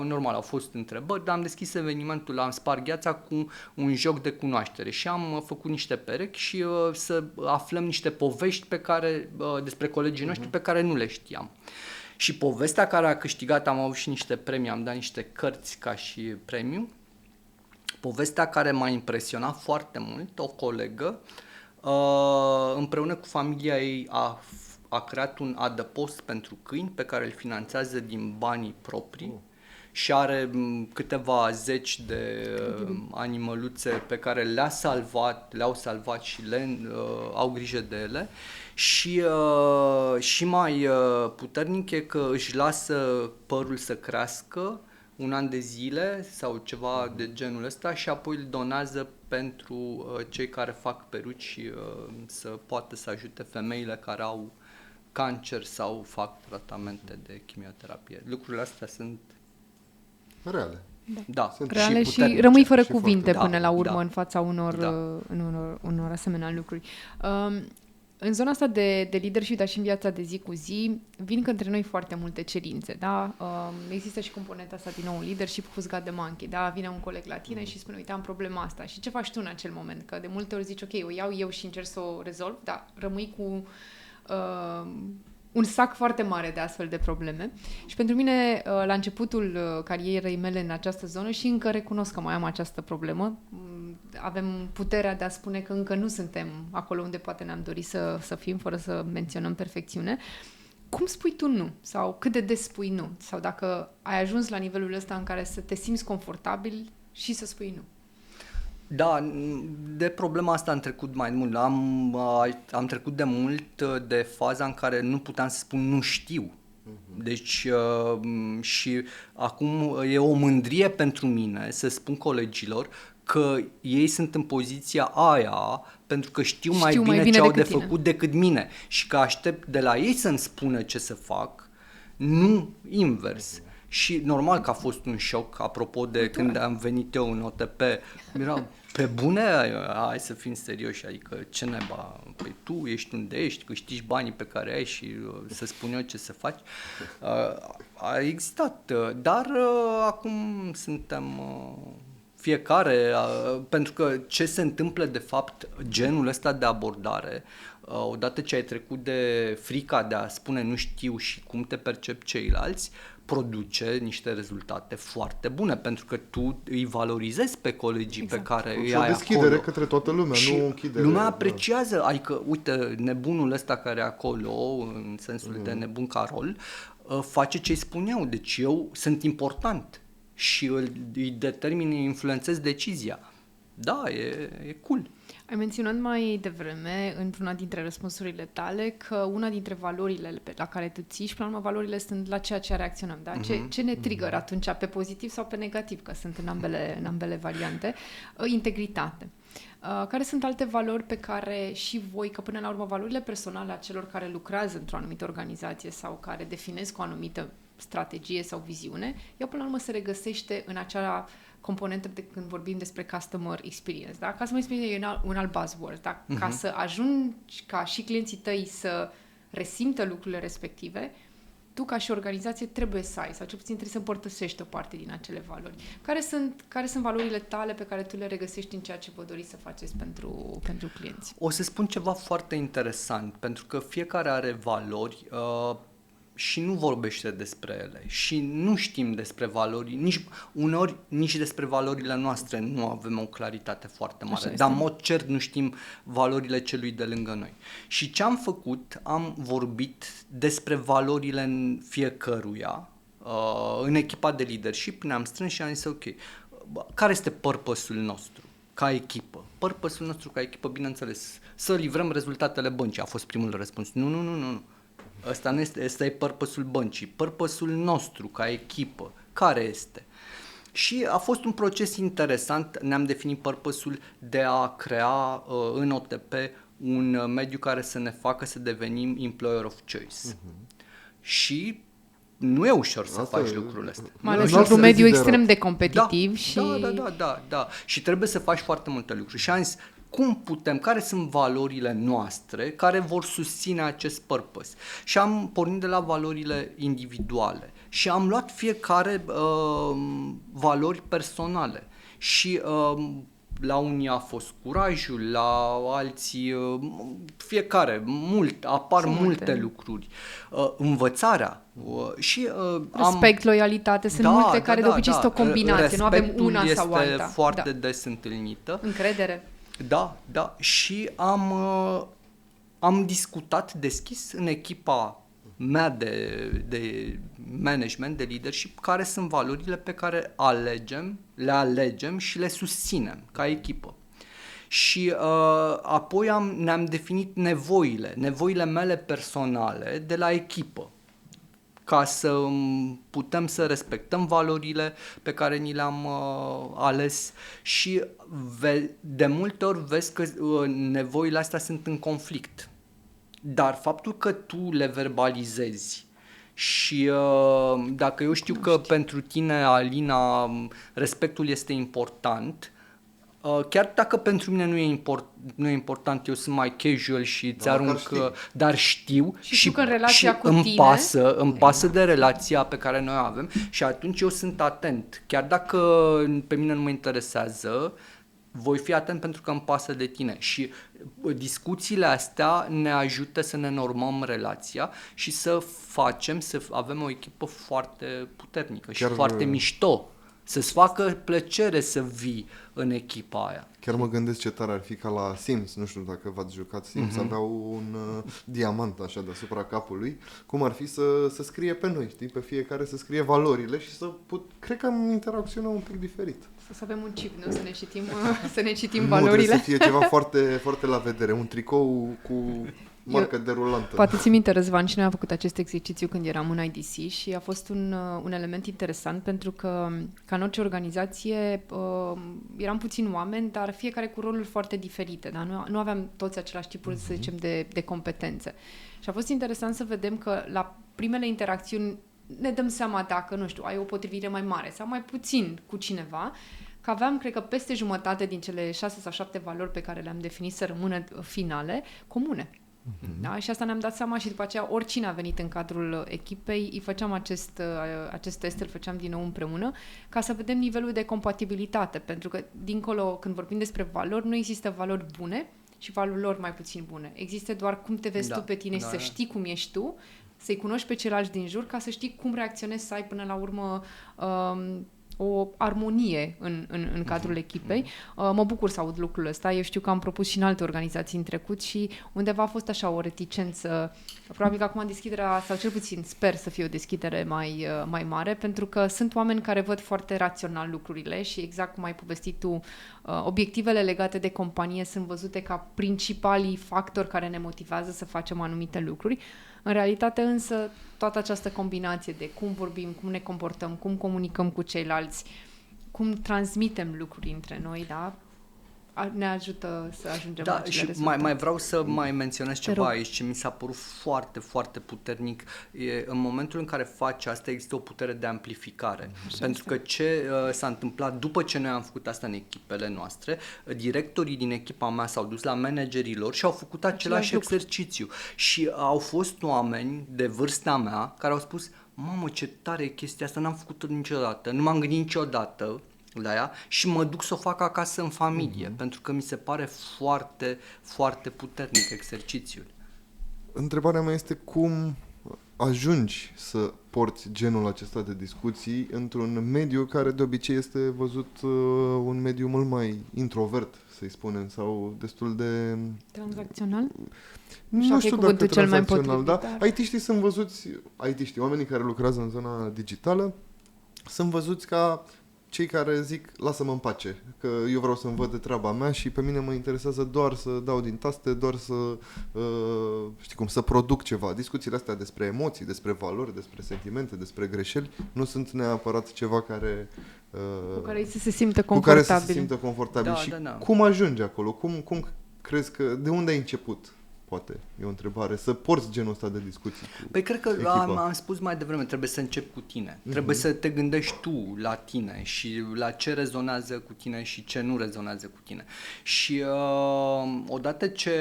normal au fost întrebări, dar am deschis evenimentul, am spart gheața cu un joc de cunoaștere și am făcut niște perechi și să aflăm niște povești despre colegii noștri pe care nu le știam. Și povestea care a câștigat, am avut și niște premii, am dat niște cărți ca și premiu. Povestea care m-a impresionat foarte mult, o colegă, împreună cu familia ei a creat un adăpost pentru câini pe care îl finanțează din banii proprii și are câteva zeci de animăluțe pe care le-au salvat și au grijă de ele. Și mai puternic e că își lasă părul să crească un an de zile sau ceva de genul ăsta și apoi îl donează pentru cei care fac peruci și să poată să ajute femeile care au cancer sau fac tratamente de chimioterapie. Lucrurile astea sunt reale. Da. Sunt reale și rămâi fără cuvinte până la urmă în fața unor asemenea lucruri. În zona asta de leadership, dar și în viața de zi cu zi, vin către noi foarte multe cerințe, da? Există și componenta asta din nou, leadership who's got the monkey, da? Vine un coleg la tine și spune, uite, am problema asta. Și ce faci tu în acel moment? Că de multe ori zici, ok, o iau eu și încerc să o rezolv, dar rămâi cu un sac foarte mare de astfel de probleme. Și pentru mine, la începutul carierei mele în această zonă, și încă recunosc că mai am această problemă, avem puterea de a spune că încă nu suntem acolo unde poate ne-am dorit să fim, fără să menționăm perfecțiune. Cum spui tu nu? Sau cât de des spui nu? Sau dacă ai ajuns la nivelul ăsta în care să te simți confortabil și să spui nu? Da, de problema asta am trecut mai mult. Am trecut de mult de faza în care nu puteam să spun nu știu. Deci și acum e o mândrie pentru mine să spun colegilor că ei sunt în poziția aia pentru că știu mai bine ce au de făcut decât mine și că aștept de la ei să-mi spună ce să fac, nu invers. Și normal că a fost un șoc, apropo de când am venit eu în OTP, era pe bune, hai să fim serioși, adică ce neba, păi tu ești unde ești, câștigi banii pe care ai și să spun eu ce să faci. A existat, dar acum suntem fiecare, pentru că ce se întâmplă de fapt, genul ăsta de abordare odată ce ai trecut de frica de a spune nu știu și cum te percep ceilalți, produce niște rezultate foarte bune, pentru că tu îi valorizezi pe colegii pe care îi ai acolo. Și o deschidere către toată lumea, și nu o închidere. Lumea apreciază, adică, uite, nebunul ăsta care e acolo, în sensul de nebun Carol, face ce-i spun eu, deci eu sunt important și îi determin, îi influențez decizia. Da, e cool. Ai menționat mai devreme, într-una dintre răspunsurile tale, că una dintre valorile la care tu ții și, până la urmă, valorile sunt la ceea ce reacționăm. Da? Ce ne trigger atunci, pe pozitiv sau pe negativ, că sunt în ambele variante, integritate. Care sunt alte valori pe care și voi, că până la urmă valorile personale a celor care lucrează într-o anumită organizație sau care definesc o anumită strategie sau viziune, ea până la urmă se regăsește în acea componentă de când vorbim despre customer experience. Da? Customer experience e un alt buzzword. Da? Ca să ajungi ca și clienții tăi să resimtă lucrurile respective, tu ca și organizație trebuie să ai, sau cel puțin trebuie să împărtășești o parte din acele valori. Care sunt valorile tale pe care tu le regăsești în ceea ce vă doriți să faceți pentru clienți? O să spun ceva foarte interesant, pentru că fiecare are valori și nu vorbește despre ele și nu știm despre valori, uneori nici despre valorile noastre nu avem o claritate foarte mare, dar în mod cert nu știm valorile celui de lângă noi. Și ce am făcut, am vorbit despre valorile în fiecăruia, în echipa de leadership ne-am strâns și am zis ok, care este purpose-ul nostru ca echipă? Purpose-ul nostru ca echipă, bineînțeles, să livrăm rezultatele băncii, a fost primul răspuns. Nu. Ăsta e purpose-ul băncii. Purpose-ul nostru ca echipă, care este? Și a fost un proces interesant, ne-am definit purpose-ul de a crea în OTP un mediu care să ne facă să devenim employer of choice. Și nu e ușor să faci lucrurile astea. Mai ales într-un mediu extrem de competitiv. Da. Și trebuie să faci foarte multe lucruri. Și am zis, care sunt valorile noastre care vor susține acest purpose? Și am pornit de la valorile individuale și am luat fiecare valori personale și la unii a fost curajul, la alții fiecare, apar multe lucruri. Învățarea și respect, loialitate, sunt multe care de obicei sunt o combinație, nu avem una sau alta. Este foarte des întâlnită. Încredere. Da. Și am discutat deschis în echipa mea de management, de leadership, care sunt valorile pe care le alegem și le susținem ca echipă. Și apoi ne-am definit nevoile mele personale de la echipă, ca să putem să respectăm valorile pe care ni le-am ales și de multe ori vezi că nevoile astea sunt în conflict. Dar faptul că tu le verbalizezi și dacă eu știu că pentru tine, Alina, respectul este important, chiar dacă pentru mine nu e important, eu sunt mai casual și îți arunc, dar știu și îmi pasă de relația pe care noi avem și atunci eu sunt atent. Chiar dacă pe mine nu mă interesează, voi fi atent pentru că îmi pasă de tine și discuțiile astea ne ajută să ne normăm relația și să avem o echipă foarte puternică și foarte mișto. Să-ți facă plăcere să vii în echipa aia. Chiar mă gândesc ce tare ar fi ca la Sims, nu știu dacă v-ați jucat Sims, aveau un diamant așa deasupra capului, cum ar fi să scrie pe noi, știi, pe fiecare să scrie valorile și cred că am interacționa un pic diferit. Să avem un chip, nu? Să ne citim valorile. Nu, trebuie să fie ceva foarte, foarte la vedere, un tricou cu marcă derulantă. Poate ți-mi minte, Răzvan, și noi am făcut acest exercițiu când eram în IDC și a fost un element interesant pentru că, ca în orice organizație, eram puțini oameni, dar fiecare cu roluri foarte diferite. Da? Nu aveam toți același tipuri, să zicem, de competențe. Și a fost interesant să vedem că la primele interacțiuni ne dăm seama dacă, nu știu, ai o potrivire mai mare sau mai puțin cu cineva, că aveam, cred că, peste jumătate din cele 6 sau 7 valori pe care le-am definit să rămână finale, comune. Da? Și asta ne-am dat seama și după aceea oricine a venit în cadrul echipei, îi făceam acest test, îl făceam din nou împreună ca să vedem nivelul de compatibilitate, pentru că dincolo, când vorbim despre valori, nu există valori bune și valuri lor mai puțin bune. Există doar cum te vezi tu pe tine și să știi cum ești tu, să-i cunoști pe ceilalți din jur ca să știi cum reacționezi, să ai până la urmă o armonie în cadrul echipei. Mă bucur să aud lucrul ăsta. Eu știu că am propus și în alte organizații în trecut și undeva a fost așa o reticență. Probabil că acum deschiderea, sau cel puțin sper să fie o deschidere mai mare, pentru că sunt oameni care văd foarte rațional lucrurile și exact cum ai povestit tu, obiectivele legate de companie sunt văzute ca principalii factori care ne motivează să facem anumite lucruri. În realitate însă toată această combinație de cum vorbim, cum ne comportăm, cum comunicăm cu ceilalți, cum transmitem lucruri între noi, da? Ne ajută să ajungem la acele rezultate. Mai vreau să mai menționez ceva aici ce mi s-a părut foarte, foarte puternic. În momentul în care faci asta există o putere de amplificare. Pentru că ce s-a întâmplat după ce noi am făcut asta în echipele noastre, directorii din echipa mea s-au dus la managerii lor și au făcut același exercițiu. Și au fost oameni de vârsta mea care au spus: mamă, ce tare e chestia asta, n-am făcut-o niciodată, nu m-am gândit niciodată la ea și mă duc să o fac acasă în familie, pentru că mi se pare foarte, foarte puternic exercițiul. Întrebarea mea este cum ajungi să porți genul acesta de discuții într-un mediu care de obicei este văzut un mediu mult mai introvert, să-i spunem, sau destul de... Tranzacțional? Nu știu dacă tranzacțional, da? IT-știi sunt văzuți, oamenii care lucrează în zona digitală, sunt văzuți ca cei care zic, lasă-mă în pace, că eu vreau să-mi văd de treaba mea și pe mine mă interesează doar să dau din taste, doar să, să produc ceva. Discuțiile astea despre emoții, despre valori, despre sentimente, despre greșeli, nu sunt neapărat ceva care... cu care să se simtă confortabil. Da, și cum ajungi acolo? Cum crezi că... De unde ai început? Poate, e o întrebare, să porți genul ăsta de discuții cu Păi cred că echipa. am spus mai devreme, trebuie să începi cu tine. Trebuie să te gândești tu la tine și la ce rezonează cu tine și ce nu rezonează cu tine. Și odată ce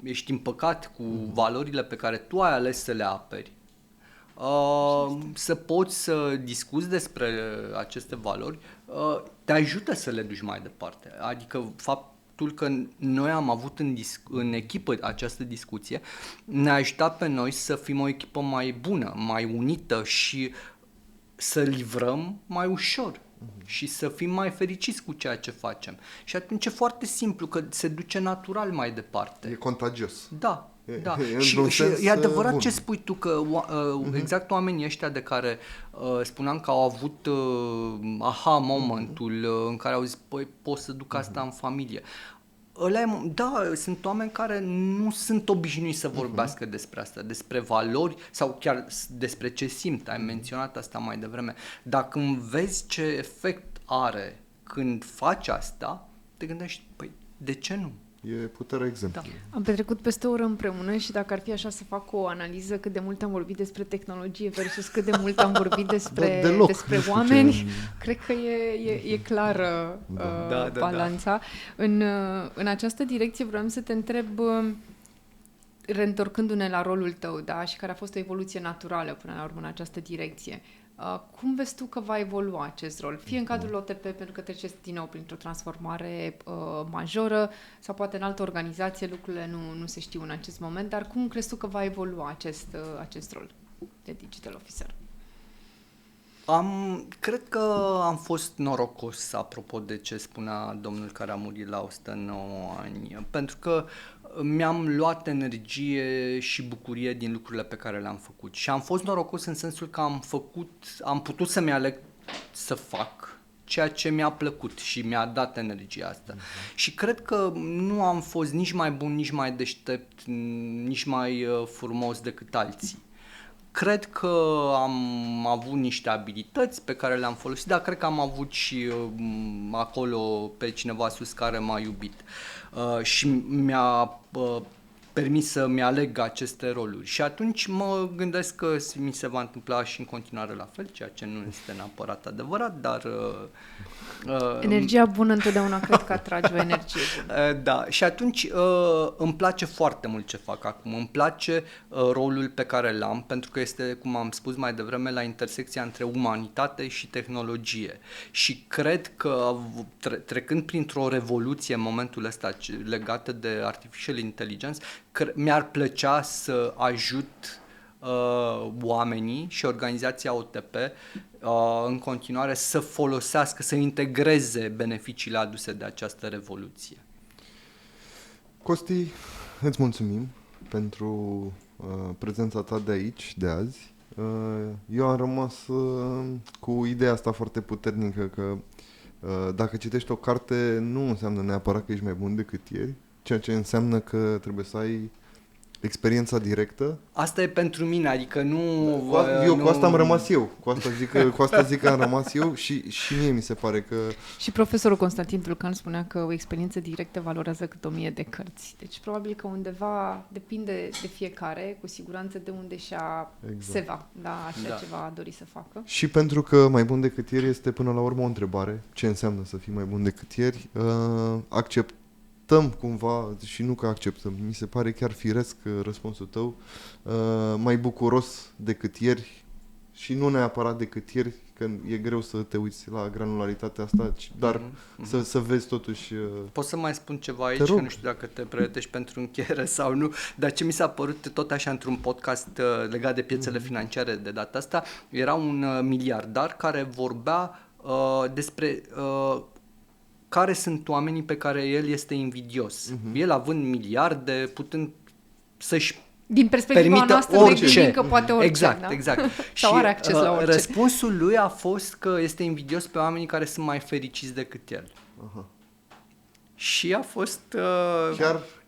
ești împăcat cu valorile pe care tu ai ales să le aperi, să poți să discuți despre aceste valori, te ajută să le duci mai departe. Adică faptul că noi am avut în echipă această discuție ne-a ajutat pe noi să fim o echipă mai bună, mai unită și să livrăm mai ușor și să fim mai fericiți cu ceea ce facem. Și atunci e foarte simplu, că se duce natural mai departe. E contagios. Da. Și e adevărat bun. Ce spui tu, că exact oamenii ăștia de care spuneam că au avut aha momentul în care au zis, păi pot să duc asta în familie. Sunt oameni care nu sunt obișnuiți să vorbească despre asta, despre valori sau chiar despre ce simt. Ai menționat asta mai devreme. Dacă vezi ce efect are când faci asta, te gândești, păi de ce nu? E puterea exemplului. Da. Am petrecut peste o oră împreună și dacă ar fi așa să fac o analiză cât de mult am vorbit despre tehnologie versus cât de mult am vorbit despre oameni, cred că e clară balanța. În această direcție vreau să te întreb, reîntorcându-ne la rolul tău, da, și care a fost o evoluție naturală până la urmă în această direcție. Cum vezi tu că va evolua acest rol? Fie în cadrul OTP, pentru că treceți din nou printr-o transformare majoră, sau poate în altă organizație, lucrurile nu se știu în acest moment, dar cum crezi tu că va evolua acest rol de Digital Officer? Cred că am fost norocos, apropo de ce spunea domnul care a murit la 109 ani, pentru că mi-am luat energie și bucurie din lucrurile pe care le-am făcut. Și am fost norocos în sensul că am putut să-mi aleg să fac ceea ce mi-a plăcut și mi-a dat energia asta. Și cred că nu am fost nici mai bun, nici mai deștept, nici mai frumos decât alții. Cred că am avut niște abilități pe care le-am folosit, dar cred că am avut și acolo pe cineva sus care m-a iubit și mi-a permis să-mi aleg aceste roluri. Și atunci mă gândesc că mi se va întâmpla și în continuare la fel, ceea ce nu este neapărat adevărat, dar... Energia bună întotdeauna cred că atrage o energie bună. Da, și atunci îmi place foarte mult ce fac acum. Îmi place rolul pe care l-am, pentru că este, cum am spus mai devreme, la intersecția între umanitate și tehnologie. Și cred că trecând printr-o revoluție în momentul ăsta legată de artificial intelligence, mi-ar plăcea să ajut oamenii și organizația OTP în continuare să folosească, să integreze beneficiile aduse de această revoluție. Costi, îți mulțumim pentru prezența ta de aici, de azi. Eu am rămas cu ideea asta foarte puternică că dacă citești o carte nu înseamnă neapărat că ești mai bun decât ieri, ceea ce înseamnă că trebuie să ai experiența directă. Asta e pentru mine, adică nu... Cu asta am rămas eu. Cu asta zic că am rămas eu și mie mi se pare că... Și profesorul Constantin Tulcan spunea că o experiență directă valorează cât 1000 de cărți. Deci probabil că undeva depinde de fiecare, cu siguranță de unde se va, ce va dori să facă. Și pentru că mai bun decât ieri este până la urmă o întrebare. Ce înseamnă să fii mai bun decât ieri? Acceptăm cumva, și nu că acceptăm, mi se pare chiar firesc răspunsul tău, mai bucuros decât ieri și nu neapărat decât ieri, că e greu să te uiți la granularitatea asta, dar să vezi totuși... Pot să mai spun ceva aici, că nu știu dacă te pregătești pentru încheiere sau nu, dar ce mi s-a părut tot așa într-un podcast legat de piețele financiare de data asta, era un miliardar care vorbea despre... care sunt oamenii pe care el este invidios. El având miliarde, putând să-și din perspectiva noastră orice. Că poate orice. Exact. Sau are acces la orice. Răspunsul lui a fost că este invidios pe oamenii care sunt mai fericiți decât el. Și a fost...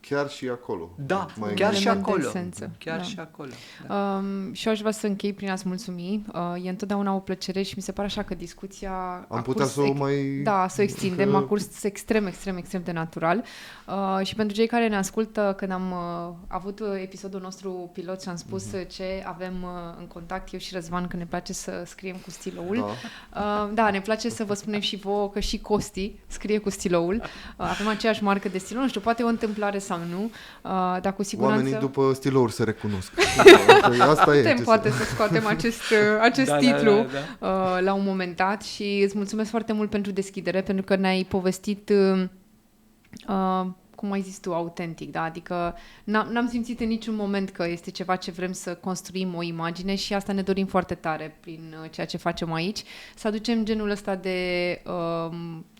Chiar și acolo. Da, chiar și acolo. Și acolo. Și eu aș vrea să închei prin a-ți mulțumi. E întotdeauna o plăcere și mi se pare așa că discuția am putea să o mai... Da, să o extindem. A curs extrem de natural. Și pentru cei care ne ascultă, când am avut episodul nostru pilot și am spus ce avem în contact, eu și Răzvan, că ne place să scriem cu stiloul. Da, ne place să vă spunem și vouă că și Costi scrie cu stiloul. Avem aceeași marcă de stilou. Nu știu, poate o întâmplare sau nu, dar cu siguranță... Oamenii după stilouri se recunosc. Asta e. Putem poate să scoatem acest titlu la un moment dat și îți mulțumesc foarte mult pentru deschidere, pentru că ne-ai povestit, cum ai zis tu, autentic, da? Adică n-am simțit în niciun moment că este ceva ce vrem să construim o imagine și asta ne dorim foarte tare prin ceea ce facem aici, să aducem genul ăsta de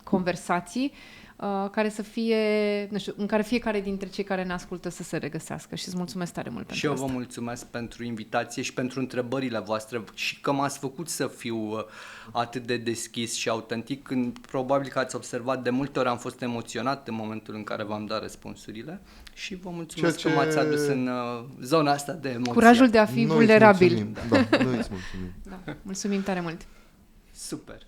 conversații care să fie, nu știu, în care fiecare dintre cei care ne ascultă să se regăsească și îți mulțumesc tare mult pentru asta. Și eu vă mulțumesc pentru invitație și pentru întrebările voastre și că m-ați făcut să fiu atât de deschis și autentic, când probabil că ați observat de multe ori am fost emoționat în momentul în care v-am dat răspunsurile și vă mulțumesc că m-ați adus în zona asta de emoție. Curajul de a fi vulnerabil. Noi îți mulțumim. Mulțumim tare mult. Super.